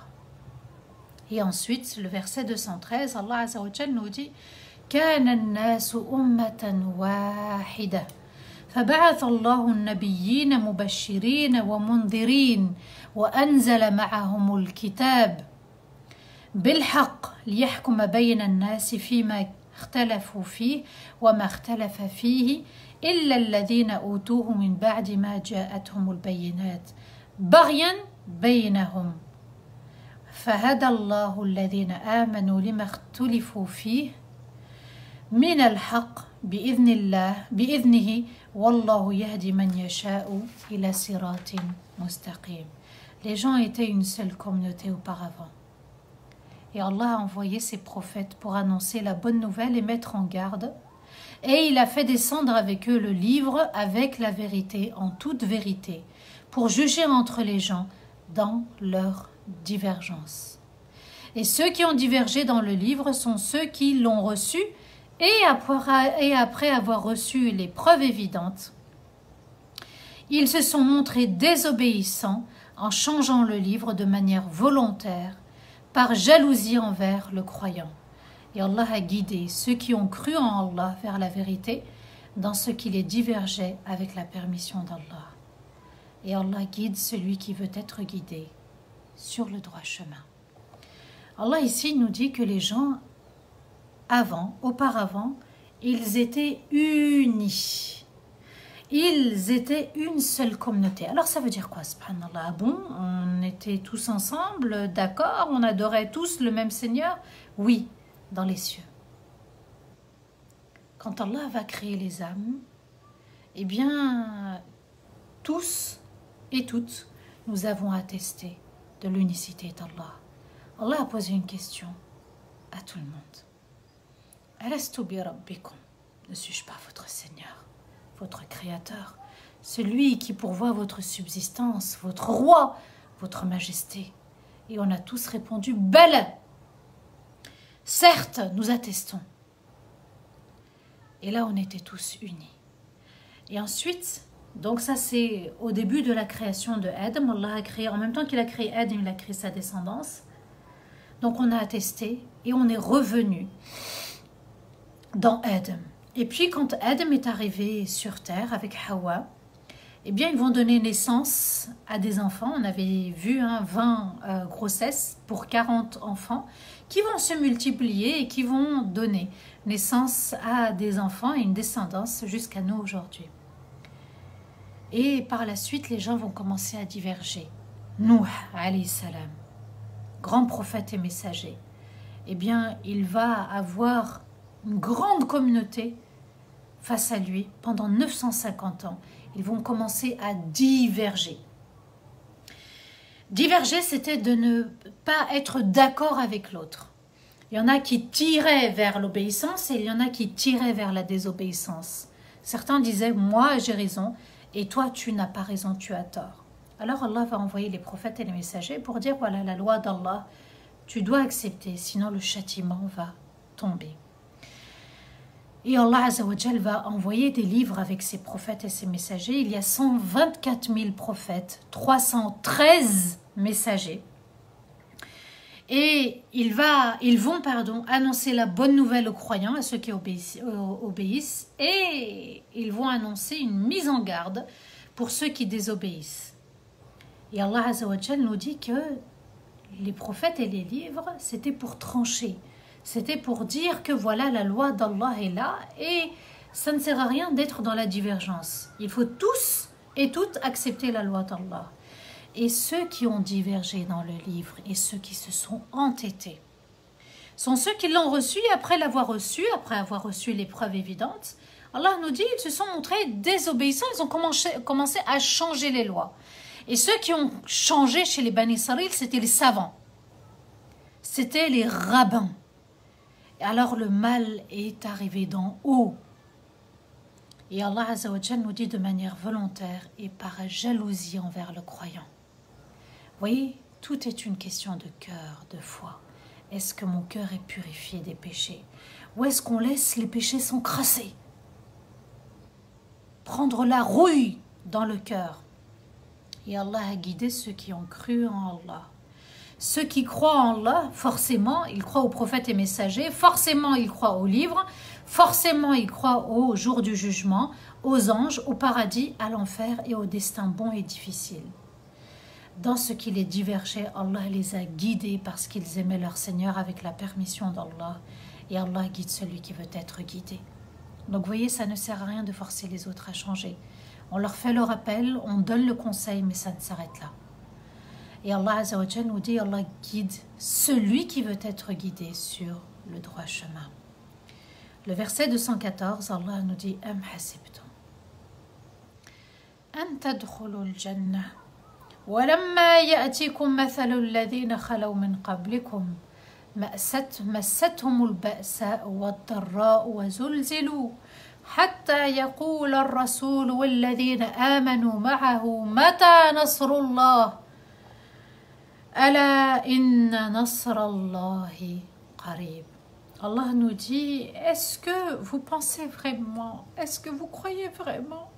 Et ensuite, le verset 213, Allah Azza wa Jal nous dit كان الناس أمة واحدة فبعث الله النبيين مبشرين ومنذرين وأنزل معهم الكتاب بالحق ليحكم بين الناس فيما اختلفوا فيه وما اختلف فيه إلا الذين أوتوه من بعد ما جاءتهم البينات بغيا بينهم فهدى الله الذين آمنوا لما اختلفوا فيه من الحق بإذنه والله يهدي من يشاء إلى صراط مستقيم. Les gens étaient une seule communauté auparavant. Et Allah a envoyé ses prophètes pour annoncer la bonne nouvelle et mettre en garde. Et il a fait descendre avec eux le livre avec la vérité, en toute vérité, pour juger entre les gens dans leur divergence. Et ceux qui ont divergé dans le livre sont ceux qui l'ont reçu et après avoir reçu les preuves évidentes, ils se sont montrés désobéissants en changeant le livre de manière volontaire par jalousie envers le croyant. Et Allah a guidé ceux qui ont cru en Allah vers la vérité dans ce qui les divergeait avec la permission d'Allah. Et Allah guide celui qui veut être guidé sur le droit chemin. Allah ici nous dit que les gens auparavant, ils étaient unis. Ils étaient une seule communauté. Alors ça veut dire quoi, subhanallah? Ah bon, on était tous ensemble, d'accord, on adorait tous le même Seigneur? Oui, dans les cieux. Quand Allah va créer les âmes, eh bien, tous et toutes, nous avons attesté de l'unicité d'Allah. Allah a posé une question à tout le monde. Alastu bi rabbikum? Ne suis-je pas votre Seigneur, votre Créateur, celui qui pourvoit votre subsistance, votre roi, votre majesté? Et on a tous répondu Bala. Certes, nous attestons. Et là, on était tous unis. Et ensuite, donc ça c'est au début de la création de Adam. Allah a créé, en même temps qu'il a créé Adam, il a créé sa descendance. Donc on a attesté et on est revenu dans Adam. Et puis quand Adam est arrivé sur terre avec Hawa, eh bien ils vont donner naissance à des enfants. On avait vu 20 grossesses pour 40 enfants qui vont se multiplier et qui vont donner naissance à des enfants et une descendance jusqu'à nous aujourd'hui. Et par la suite, les gens vont commencer à diverger. Nuh, alayhi salam, grand prophète et messager, eh bien, il va avoir une grande communauté face à lui pendant 950 ans. Ils vont commencer à diverger. Diverger, c'était de ne pas être d'accord avec l'autre. Il y en a qui tiraient vers l'obéissance et il y en a qui tiraient vers la désobéissance. Certains disaient, moi j'ai raison, et toi tu n'as pas raison, tu as tort. Alors Allah va envoyer les prophètes et les messagers pour dire, voilà la loi d'Allah, tu dois accepter, sinon le châtiment va tomber. Et Allah Azzawajal va envoyer des livres avec ses prophètes et ses messagers. Il y a 124 000 prophètes, 313 messagers. Et ils vont annoncer la bonne nouvelle aux croyants, à ceux qui obéissent, et ils vont annoncer une mise en garde pour ceux qui désobéissent. Et Allah Azzawajal nous dit que les prophètes et les livres, c'était pour trancher. C'était pour dire que voilà, la loi d'Allah est là et ça ne sert à rien d'être dans la divergence. Il faut tous et toutes accepter la loi d'Allah. Et ceux qui ont divergé dans le livre et ceux qui se sont entêtés sont ceux qui l'ont reçu et après l'avoir reçu, après avoir reçu les preuves évidentes, Allah nous dit ils se sont montrés désobéissants, ils ont commencé à changer les lois. Et ceux qui ont changé chez les Bani Israël, c'était les savants, c'était les rabbins. Et alors le mal est arrivé d'en haut. Et Allah Azzawajal nous dit de manière volontaire et par jalousie envers le croyant. Vous voyez, tout est une question de cœur, de foi. Est-ce que mon cœur est purifié des péchés? Ou est-ce qu'on laisse les péchés s'encrasser? Prendre la rouille dans le cœur. Et Allah a guidé ceux qui ont cru en Allah. Ceux qui croient en Allah, forcément, ils croient aux prophètes et messagers, forcément, ils croient aux livres, forcément, ils croient au jour du jugement, aux anges, au paradis, à l'enfer et au destin bon et difficile. Dans ce qui les divergeait, Allah les a guidés parce qu'ils aimaient leur Seigneur avec la permission d'Allah. Et Allah guide celui qui veut être guidé. Donc, vous voyez, ça ne sert à rien de forcer les autres à changer. On leur fait le rappel, on donne le conseil, mais ça ne s'arrête là. Et Allah Azzawajal nous dit, Allah guide celui qui veut être guidé sur le droit chemin. Le verset 214, Allah nous dit, Am hasibtum an tadkhulul jannah ولما يأتيكم مثل الذين خلوا من قبلكم مستهم البأساء والضراء وزلزلوا حتى يقول الرسول والذين آمنوا معه متى نصر الله ألا إن نصر الله قريب. Allah nous dit, est-ce que vous pensez vraiment, est-ce que vous croyez vraiment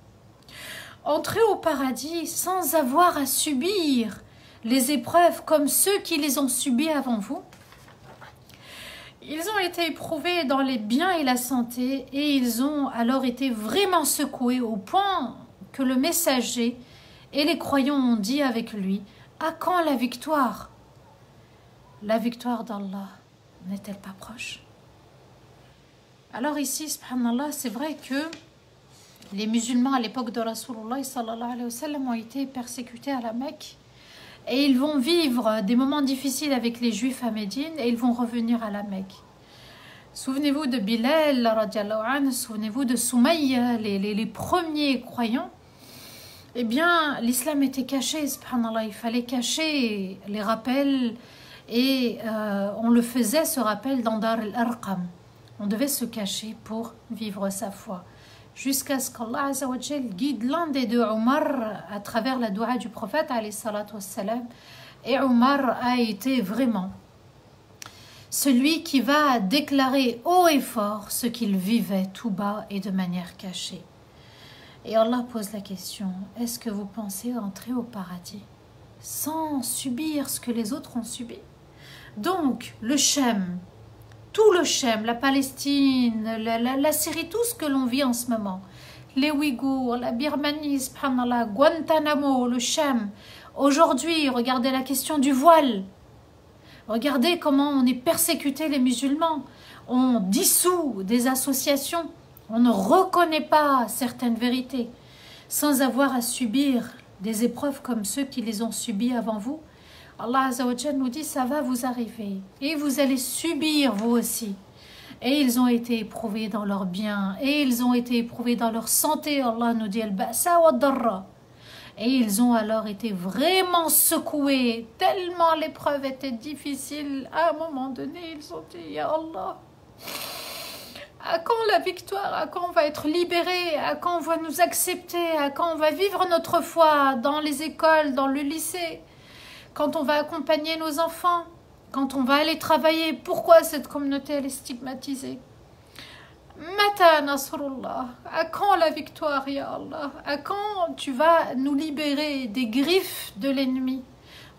entrer au paradis sans avoir à subir les épreuves comme ceux qui les ont subies avant vous? Ils ont été éprouvés dans les biens et la santé et ils ont alors été vraiment secoués au point que le messager et les croyants ont dit avec lui: à quand la victoire? La victoire d'Allah n'est-elle pas proche? Alors ici, subhanallah, c'est vrai que les musulmans à l'époque de Rasulullah sallallahu alayhi wa sallam ont été persécutés à la Mecque et ils vont vivre des moments difficiles avec les Juifs à Médine et ils vont revenir à la Mecque. Souvenez-vous de Bilal, radiallahu anhu, souvenez-vous de Soumaïa, les premiers croyants. Eh bien, l'islam était caché, subhanallah, il fallait cacher les rappels et on le faisait, ce rappel, dans Dar al-Arqam. On devait se cacher pour vivre sa foi. Jusqu'à ce qu'Allah Azza wa Jal guide l'un des deux, Omar, à travers la doua du prophète, alayhi salatu wassalam. Et Omar a été vraiment celui qui va déclarer haut et fort ce qu'il vivait tout bas et de manière cachée. Et Allah pose la question: est-ce que vous pensez entrer au paradis sans subir ce que les autres ont subi? Donc, le Chem, tout le Chem, la Palestine, la Syrie, tout ce que l'on vit en ce moment, les Ouïghours, la Birmanie, subhanallah, Guantanamo, le Chem. Aujourd'hui, regardez la question du voile. Regardez comment on est persécuté les musulmans. On dissout des associations. On ne reconnaît pas certaines vérités sans avoir à subir des épreuves comme ceux qui les ont subies avant vous. Allah Azza wa Jal nous dit: ça va vous arriver et vous allez subir vous aussi. Et ils ont été éprouvés dans leurs biens et ils ont été éprouvés dans leur santé. Allah nous dit: al-ba'sa wa ad-darra. Et ils ont alors été vraiment secoués tellement l'épreuve était difficile. À un moment donné, ils ont dit: ya Allah, à quand la victoire? À quand on va être libéré? À quand on va nous accepter? À quand on va vivre notre foi dans les écoles, dans le lycée? Quand on va accompagner nos enfants? Quand on va aller travailler? Pourquoi cette communauté elle est stigmatisée? Mata Nasrullah, à quand la victoire, ya Allah? À quand tu vas nous libérer des griffes de l'ennemi?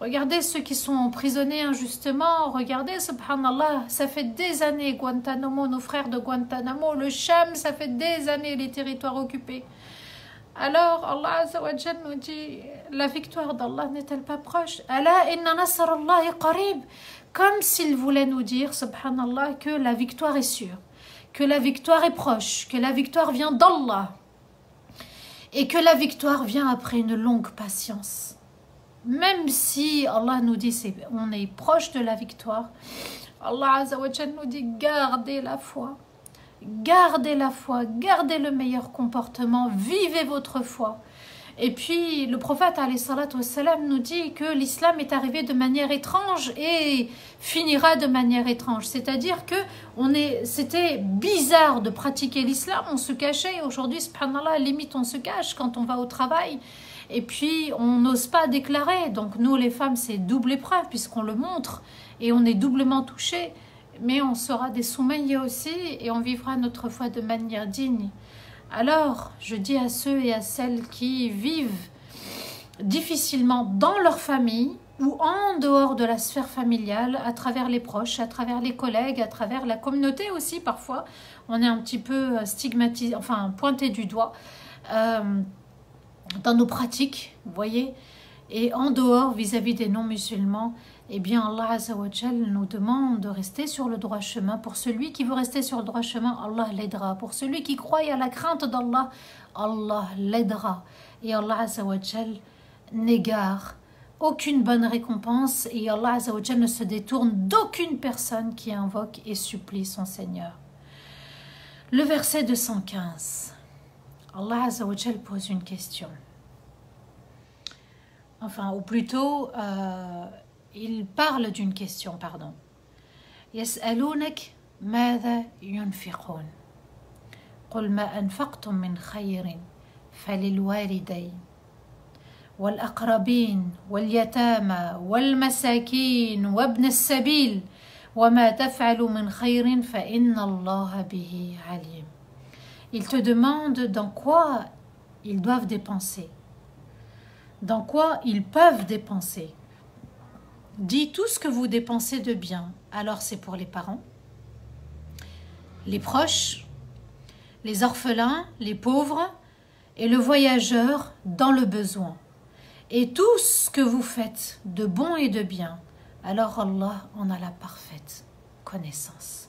Regardez ceux qui sont emprisonnés injustement. Regardez, subhanallah, ça fait des années Guantanamo, nos frères de Guantanamo, le Cham, ça fait des années les territoires occupés. Alors Allah Azza wa Jal nous dit: la victoire d'Allah n'est-elle pas proche? Ala inna nasrallahi qarib. Comme s'il voulait nous dire, subhanallah, que la victoire est sûre, que la victoire est proche, que la victoire vient d'Allah et que la victoire vient après une longue patience. Même si Allah nous dit on est proche de la victoire, Allah Azza wa Jal nous dit: gardez la foi, gardez la foi, gardez le meilleur comportement, vivez votre foi. Et puis le prophète alayhi salatu wassalam nous dit que l'islam est arrivé de manière étrange et finira de manière étrange. C'est-à-dire que c'était bizarre de pratiquer l'islam, on se cachait. Aujourd'hui, subhanallah, limite on se cache quand on va au travail. Et puis on n'ose pas déclarer. Donc nous les femmes, c'est double épreuve puisqu'on le montre et on est doublement touché. Mais on sera des soumaïs aussi et on vivra notre foi de manière digne. Alors, je dis à ceux et à celles qui vivent difficilement dans leur famille ou en dehors de la sphère familiale, à travers les proches, à travers les collègues, à travers la communauté aussi parfois, on est un petit peu stigmatisé, enfin pointé du doigt dans nos pratiques, vous voyez, et en dehors vis-à-vis des non-musulmans. Eh bien, Allah Azza wa Jal nous demande de rester sur le droit chemin. Pour celui qui veut rester sur le droit chemin, Allah l'aidera. Pour celui qui croit à la crainte d'Allah, Allah l'aidera. Et Allah Azza wa Jal n'égare aucune bonne récompense. Et Allah Azza wa Jal ne se détourne d'aucune personne qui invoque et supplie son Seigneur. Le verset 215. Allah Azza wa Jal pose une question. Enfin, ou plutôt... il parle d'une question, pardon. يسألونك ماذا ينفقون قل ما أنفقتم من خير فللوالدين والأقربين واليتامى والمساكين وابن السبيل وما تفعلوا من خير فإن الله به عليم. Il te demande dans quoi ils doivent dépenser, dans quoi ils peuvent dépenser. Dis tout ce que vous dépensez de bien. Alors c'est pour les parents, les proches, les orphelins, les pauvres et le voyageur dans le besoin. Et tout ce que vous faites de bon et de bien, alors Allah en a la parfaite connaissance.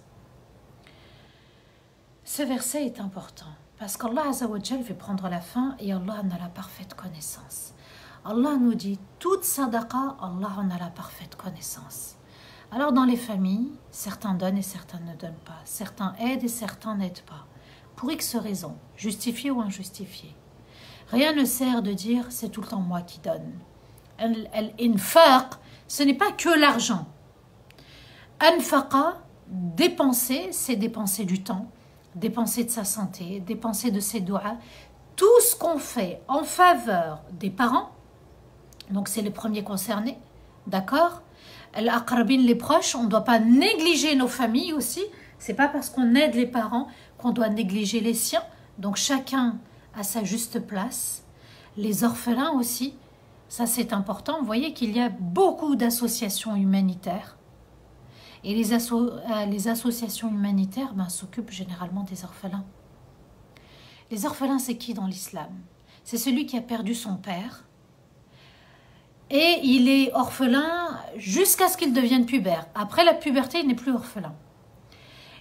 Ce verset est important parce qu'Allah Azza wa Jal veut prendre la fin et Allah en a la parfaite connaissance. Allah nous dit, toute sadaqa, Allah en a la parfaite connaissance. Alors dans les familles, certains donnent et certains ne donnent pas. Certains aident et certains n'aident pas. Pour X raisons, justifiées ou injustifiées. Rien ne sert de dire, c'est tout le temps moi qui donne. Al-infaq, ce n'est pas que l'argent. Anfaqa, dépenser, c'est dépenser du temps, dépenser de sa santé, dépenser de ses doigts. Tout ce qu'on fait en faveur des parents, donc c'est les premiers concernés, d'accord? Al-aqrabin, les proches, on ne doit pas négliger nos familles aussi. C'est pas parce qu'on aide les parents qu'on doit négliger les siens. Donc chacun à sa juste place. Les orphelins aussi, ça c'est important. Vous voyez qu'il y a beaucoup d'associations humanitaires. Et les associations humanitaires s'occupent généralement des orphelins. Les orphelins, c'est qui dans l'islam? C'est celui qui a perdu son père. Et il est orphelin jusqu'à ce qu'il devienne pubère. Après la puberté, il n'est plus orphelin.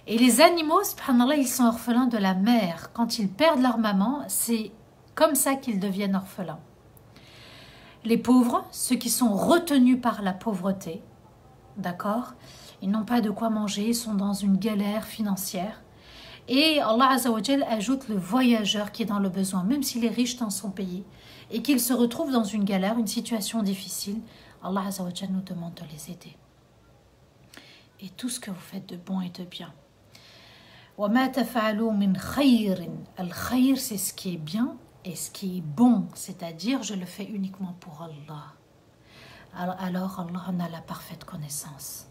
Et les animaux, subhanallah, ils sont orphelins de la mère. Quand ils perdent leur maman, c'est comme ça qu'ils deviennent orphelins. Les pauvres, ceux qui sont retenus par la pauvreté, d'accord? Ils n'ont pas de quoi manger, ils sont dans une galère financière. Et Allah Azza wa Jal ajoute le voyageur qui est dans le besoin, même s'il est riche dans son pays, et qu'il se retrouve dans une galère, une situation difficile, Allah Azza wa Jal nous demande de les aider. Et tout ce que vous faites de bon et de bien. وَمَا تَفْعَلُوا مِنْ خَيْرٍ. Al-khayr, c'est ce qui est bien et ce qui est bon, c'est-à-dire je le fais uniquement pour Allah. Alors Allah en a la parfaite connaissance.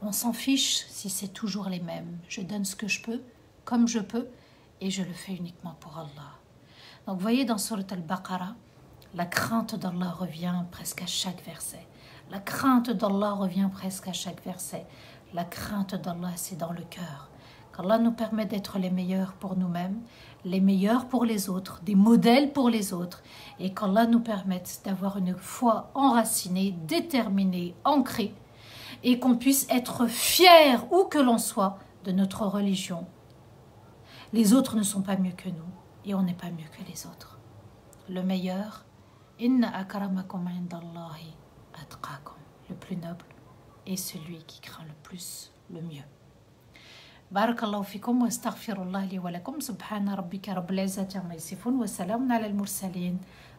On s'en fiche si c'est toujours les mêmes. Je donne ce que je peux, comme je peux, et je le fais uniquement pour Allah. Donc vous voyez dans Surat Al-Baqarah, la crainte d'Allah revient presque à chaque verset. La crainte d'Allah revient presque à chaque verset. La crainte d'Allah, c'est dans le cœur. Qu'Allah nous permet d'être les meilleurs pour nous-mêmes, les meilleurs pour les autres, des modèles pour les autres, et qu'Allah nous permette d'avoir une foi enracinée, déterminée, ancrée, et qu'on puisse être fiers, où que l'on soit, de notre religion. Les autres ne sont pas mieux que nous, et on n'est pas mieux que les autres. Le meilleur, inna akramakum indallahi atqakum. Le plus noble est celui qui craint le plus, le mieux. Barakallahu fikum wa astaghfirullah li wa lakum. Subhana rabbika rabbil izzati amma yasifun wa salamun ala al-mursalin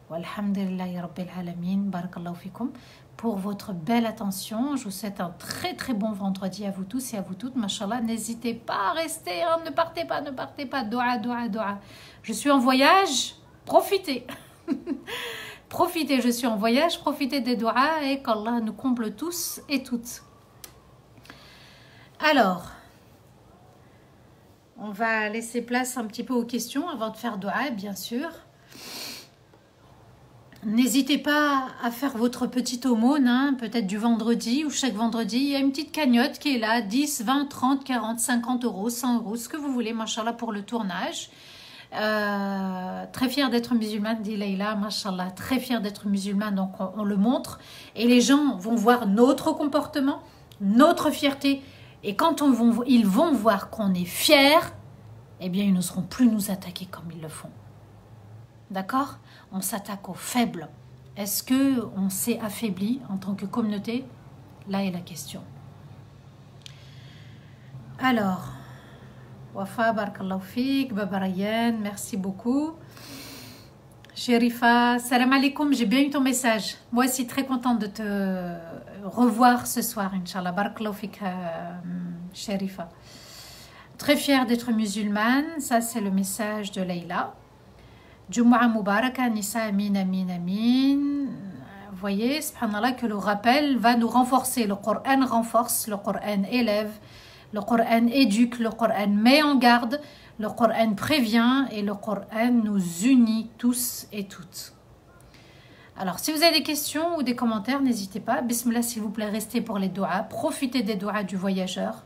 walhamdulillahi rabbil alamin. Barakallahu fikum pour votre belle attention. Je vous souhaite un très très bon vendredi à vous tous et à vous toutes. Mashallah, n'hésitez pas à rester, hein, ne partez pas, ne partez pas. Doua, doua, doua. Je suis en voyage, profitez. Profitez, je suis en voyage, profitez des doigts et qu'Allah nous comble tous et toutes. Alors, on va laisser place un petit peu aux questions avant de faire doua, bien sûr. N'hésitez pas à faire votre petite aumône, hein, peut-être du vendredi ou chaque vendredi. Il y a une petite cagnotte qui est là, 10, 20, 30, 40, 50 euros, 100 euros, ce que vous voulez, machallah, pour le tournage. Très fière d'être musulmane, dit Leïla, machallah, très fière d'être musulmane, donc on le montre. Et les gens vont voir notre comportement, notre fierté. Et quand ils vont voir qu'on est fiers, eh bien, ils n'oseront plus nous attaquer comme ils le font. D'accord? On s'attaque aux faibles. Est-ce qu'on s'est affaibli en tant que communauté? Là est la question. Alors, Wafa, barakallahu fik, Baba Rayyan, merci beaucoup. Sherifa, salam alaikum, j'ai bien eu ton message. Moi aussi, très contente de te revoir ce soir, Inch'Allah. Barakallahu fik, Sherifa. Très fière d'être musulmane, ça c'est le message de Leïla. Jumu'ah Mubaraka, Nisa, Amin, Amin, Amin. Vous voyez, subhanallah, que le rappel va nous renforcer. Le Coran renforce, le Coran élève, le Coran éduque, le Coran met en garde, le Coran prévient et le Coran nous unit tous et toutes. Alors, si vous avez des questions ou des commentaires, n'hésitez pas. Bismillah, s'il vous plaît, restez pour les doigts. Profitez des doigts du voyageur.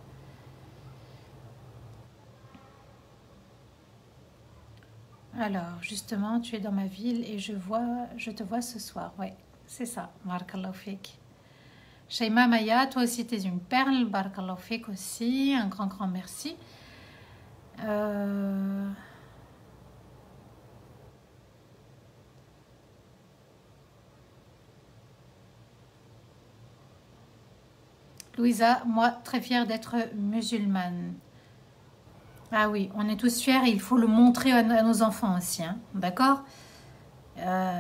Alors, justement, tu es dans ma ville et je te vois ce soir. Ouais, c'est ça. Barakallahu fik. Shaima Maya, toi aussi, tu es une perle. Barakallahu fik aussi. Un grand, grand merci. Euh... Louisa, moi, très fière d'être musulmane. Ah oui, on est tous fiers et il faut le montrer à nos enfants aussi, hein, d'accord?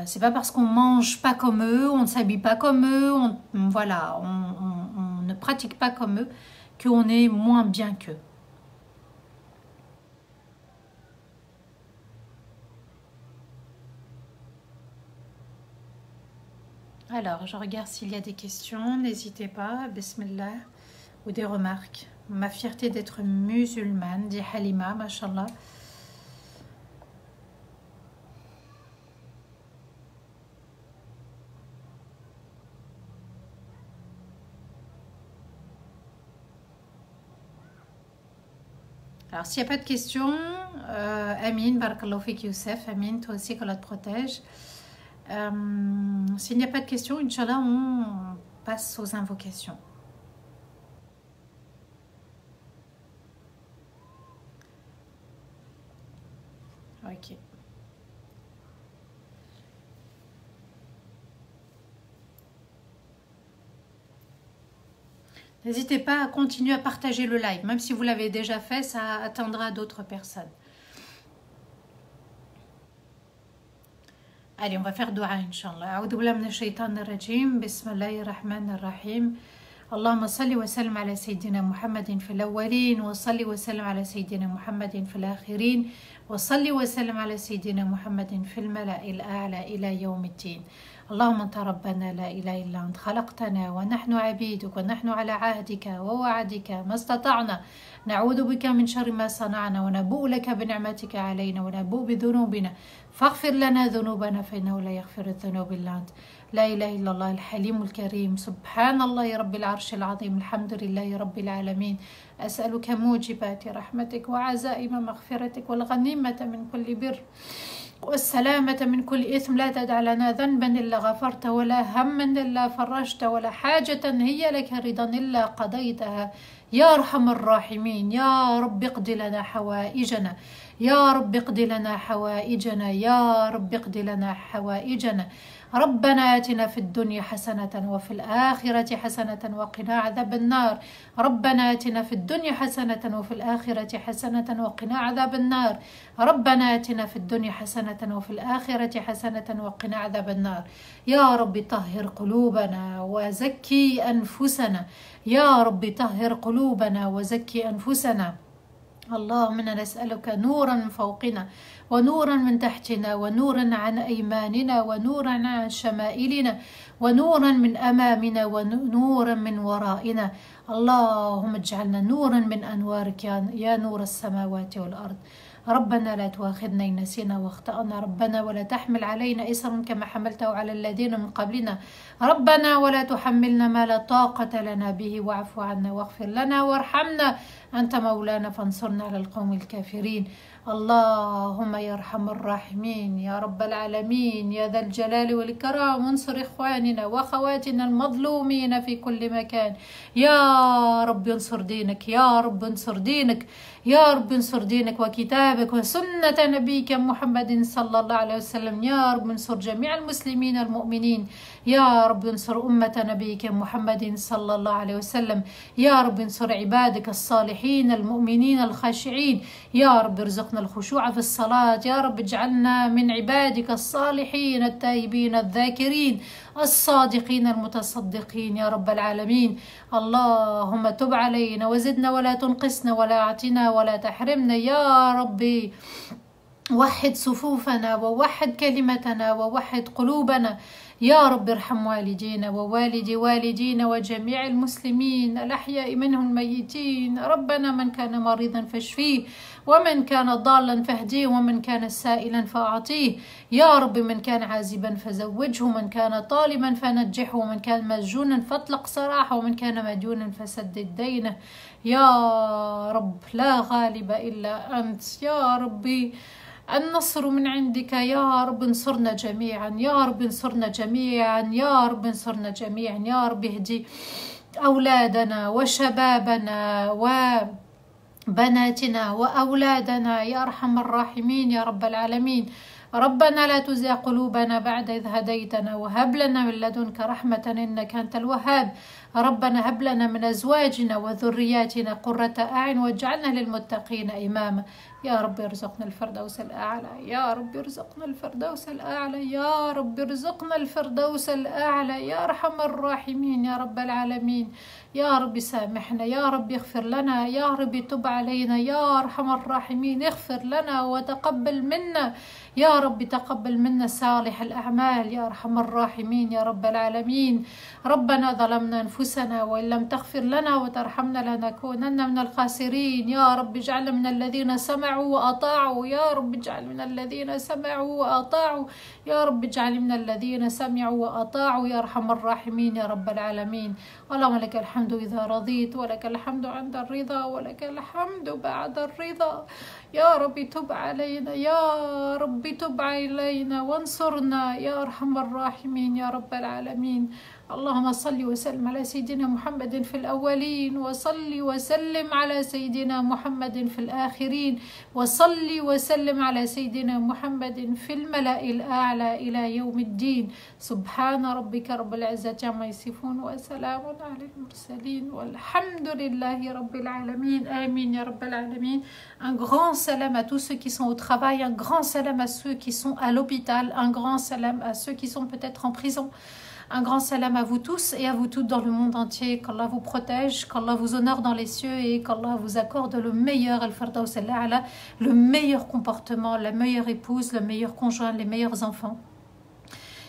C'est pas parce qu'on mange pas comme eux, on ne s'habille pas comme eux, voilà, on ne pratique pas comme eux, qu'on est moins bien qu'eux. Alors, je regarde s'il y a des questions, n'hésitez pas, bismillah, ou des remarques. Ma fierté d'être musulmane, dit Halima, mashallah. Alors, s'il n'y a pas de questions, Amine, barakallahu fik Youssef, Amine, toi aussi, qu'Allah te protège. S'il n'y a pas de questions, Inch'Allah, on passe aux invocations. Ok. N'hésitez pas à continuer à partager le live, même si vous l'avez déjà fait, ça atteindra d'autres personnes. Allez, on va faire dua, Inch'Allah. A'udhu billahi minash shaitanir rajim. Bismillahir rahmanir rahim. اللهم صل وسلم على سيدنا محمد في الأولين وصل وسلم على سيدنا محمد في الآخرين وصل وسلم على سيدنا محمد في الملأ الأعلى إلى يوم الدين. اللهم أنت ربنا لا إله إلا أنت خلقتنا ونحن عبيدك ونحن على عهدك ووعدك ما استطعنا نعوذ بك من شر ما صنعنا ونبوء لك بنعمتك علينا ونبوء بذنوبنا فاغفر لنا ذنوبنا فإنه لا يغفر الذنوب إلا أنت. لا إله إلا الله الحليم الكريم سبحان الله رب العرش العظيم الحمد لله رب العالمين. أسألك موجبات رحمتك وعزائم مغفرتك والغنيمة من كل بر والسلامة من كل إثم لا تدع لنا ذنبا إلا غفرت ولا هما إلا فرجت ولا حاجة هي لك رضا إلا قضيتها يا أرحم الراحمين. يا رب اقض لنا حوائجنا يا رب اقض لنا حوائجنا يا رب اقض لنا حوائجنا. ربنا آتنا في الدنيا حسنة وفي الآخرة حسنة وقنا عذاب النار. ربنا آتنا في الدنيا حسنة وفي الآخرة حسنة وقنا عذاب النار. ربنا آتنا في الدنيا حسنة وفي الآخرة حسنة وقنا عذاب النار. يا رب طهر قلوبنا وزكي أنفسنا يا رب طهر قلوبنا وزكي أنفسنا. اللهم إنا نسألك نورا من فوقنا ونورا من تحتنا ونورا عن أيماننا ونورا عن شمائلنا ونورا من أمامنا ونورا من ورائنا. اللهم اجعلنا نورا من أنوارك يا نور السماوات والأرض. ربنا لا تؤاخذنا إن نسينا واخطأنا ربنا ولا تحمل علينا إصرا كما حملته على الذين من قبلنا ربنا ولا تحملنا ما لا طاقة لنا به واعف عنا واغفر لنا وارحمنا أنت مولانا فانصرنا على القوم الكافرين. اللهم يا أرحم الراحمين يا رب العالمين يا ذا الجلال والإكرام انصر إخواننا وأخواتنا المظلومين في كل مكان. يا رب انصر دينك يا رب انصر دينك يا رب انصر دينك وكتابك وسنة نبيك محمد صلى الله عليه وسلم. يا رب انصر جميع المسلمين المؤمنين. يا رب انصر أمة نبيك محمد صلى الله عليه وسلم. يا رب انصر عبادك الصالحين المؤمنين الخاشعين. يا رب ارزقنا الخشوع في الصلاة. يا رب اجعلنا من عبادك الصالحين التائبين الذاكرين الصادقين المتصدقين يا رب العالمين. اللهم تب علينا وزدنا ولا تنقصنا ولا أعطنا ولا تحرمنا يا ربي. وحد صفوفنا ووحد كلمتنا ووحد قلوبنا يا رب. ارحم والدينا ووالدي والدينا وجميع المسلمين الأحياء منهم الميتين. ربنا من كان مريضا فاشفيه ومن كان ضالا فاهديه ومن كان سائلا فأعطيه. يا رب من كان عازبا فزوجه ومن كان طالبا فنجحه ومن كان مسجونا فاطلق سراحه ومن كان مديونا فسدد دينه. يا رب لا غالب إلا أنت يا ربي. النصر من عندك يا رب. انصرنا جميعا يا رب، انصرنا جميعا يا رب، انصرنا جميعا يا رب. اهدي أولادنا وشبابنا وبناتنا وأولادنا يا أرحم الراحمين يا رب العالمين. ربنا لا تزغ قلوبنا بعد إذ هديتنا وهب لنا من لدنك رحمة إنك أنت الوهاب. ربنا هب لنا من أزواجنا وذرياتنا قرة أعين واجعلنا للمتقين إماما. يا رب ارزقنا الفردوس الأعلى يا رب، ارزقنا الفردوس الأعلى يا رب، ارزقنا الفردوس الأعلى يا أرحم الراحمين يا رب العالمين. يا رب سامحنا يا رب، اغفر لنا يا رب، تب علينا يا أرحم الراحمين، اغفر لنا وتقبل منا يا رب، تقبل منا صالح الأعمال يا أرحم الراحمين يا رب العالمين. ربنا ظلمنا أنفسنا وإن لم تغفر لنا وترحمنا لنكونن من الخاسرين. يا رب اجعلنا من الذين سمعوا وأطاعوا يا رب، اجعل من الذين سمعوا وأطاعوا يا رب، اجعل من الذين سمعوا وأطاعوا يا أرحم الراحمين يا رب العالمين. اللهم لك الحمد إذا رضيت ولك الحمد عند الرضا ولك الحمد بعد الرضا. يا رب تب علينا يا رب، تب علينا وانصرنا يا أرحم الراحمين يا رب العالمين. اللهم صل وسلم على سيدنا محمد في الأولين، وصل وسلم على سيدنا محمد في الآخرين، وصل وسلم على سيدنا محمد في الملأ الأعلى إلى يوم الدين. سبحان ربك رب العزة عما يصفون وسلام على المرسلين والحمد لله رب العالمين. آمين يا رب العالمين. Un grand salam à tous ceux qui sont au travail, un grand salam à ceux qui sont à l'hôpital, un grand salam à ceux qui sont peut-être en prison. Un grand salam à vous tous et à vous toutes dans le monde entier. Qu'Allah vous protège, qu'Allah vous honore dans les cieux et qu'Allah vous accorde le meilleur, al-Firdaus al-A'la, le meilleur comportement, la meilleure épouse, le meilleur conjoint, les meilleurs enfants.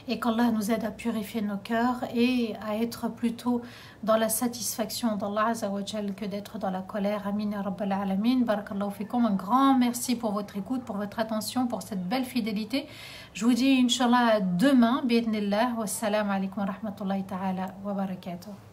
Et qu'Allah nous aide à purifier nos cœurs et à être plutôt dans la satisfaction d'Allah Azza wa Jal que d'être dans la colère. Amin ya Rabbal Alamin. Barakallahu fikum. Un grand merci pour votre écoute, pour votre attention, pour cette belle fidélité. Je vous dis Inch'Allah demain, bi'idhnillah. Wassalamu alaikum wa rahmatullahi ta'ala wa barakatuh.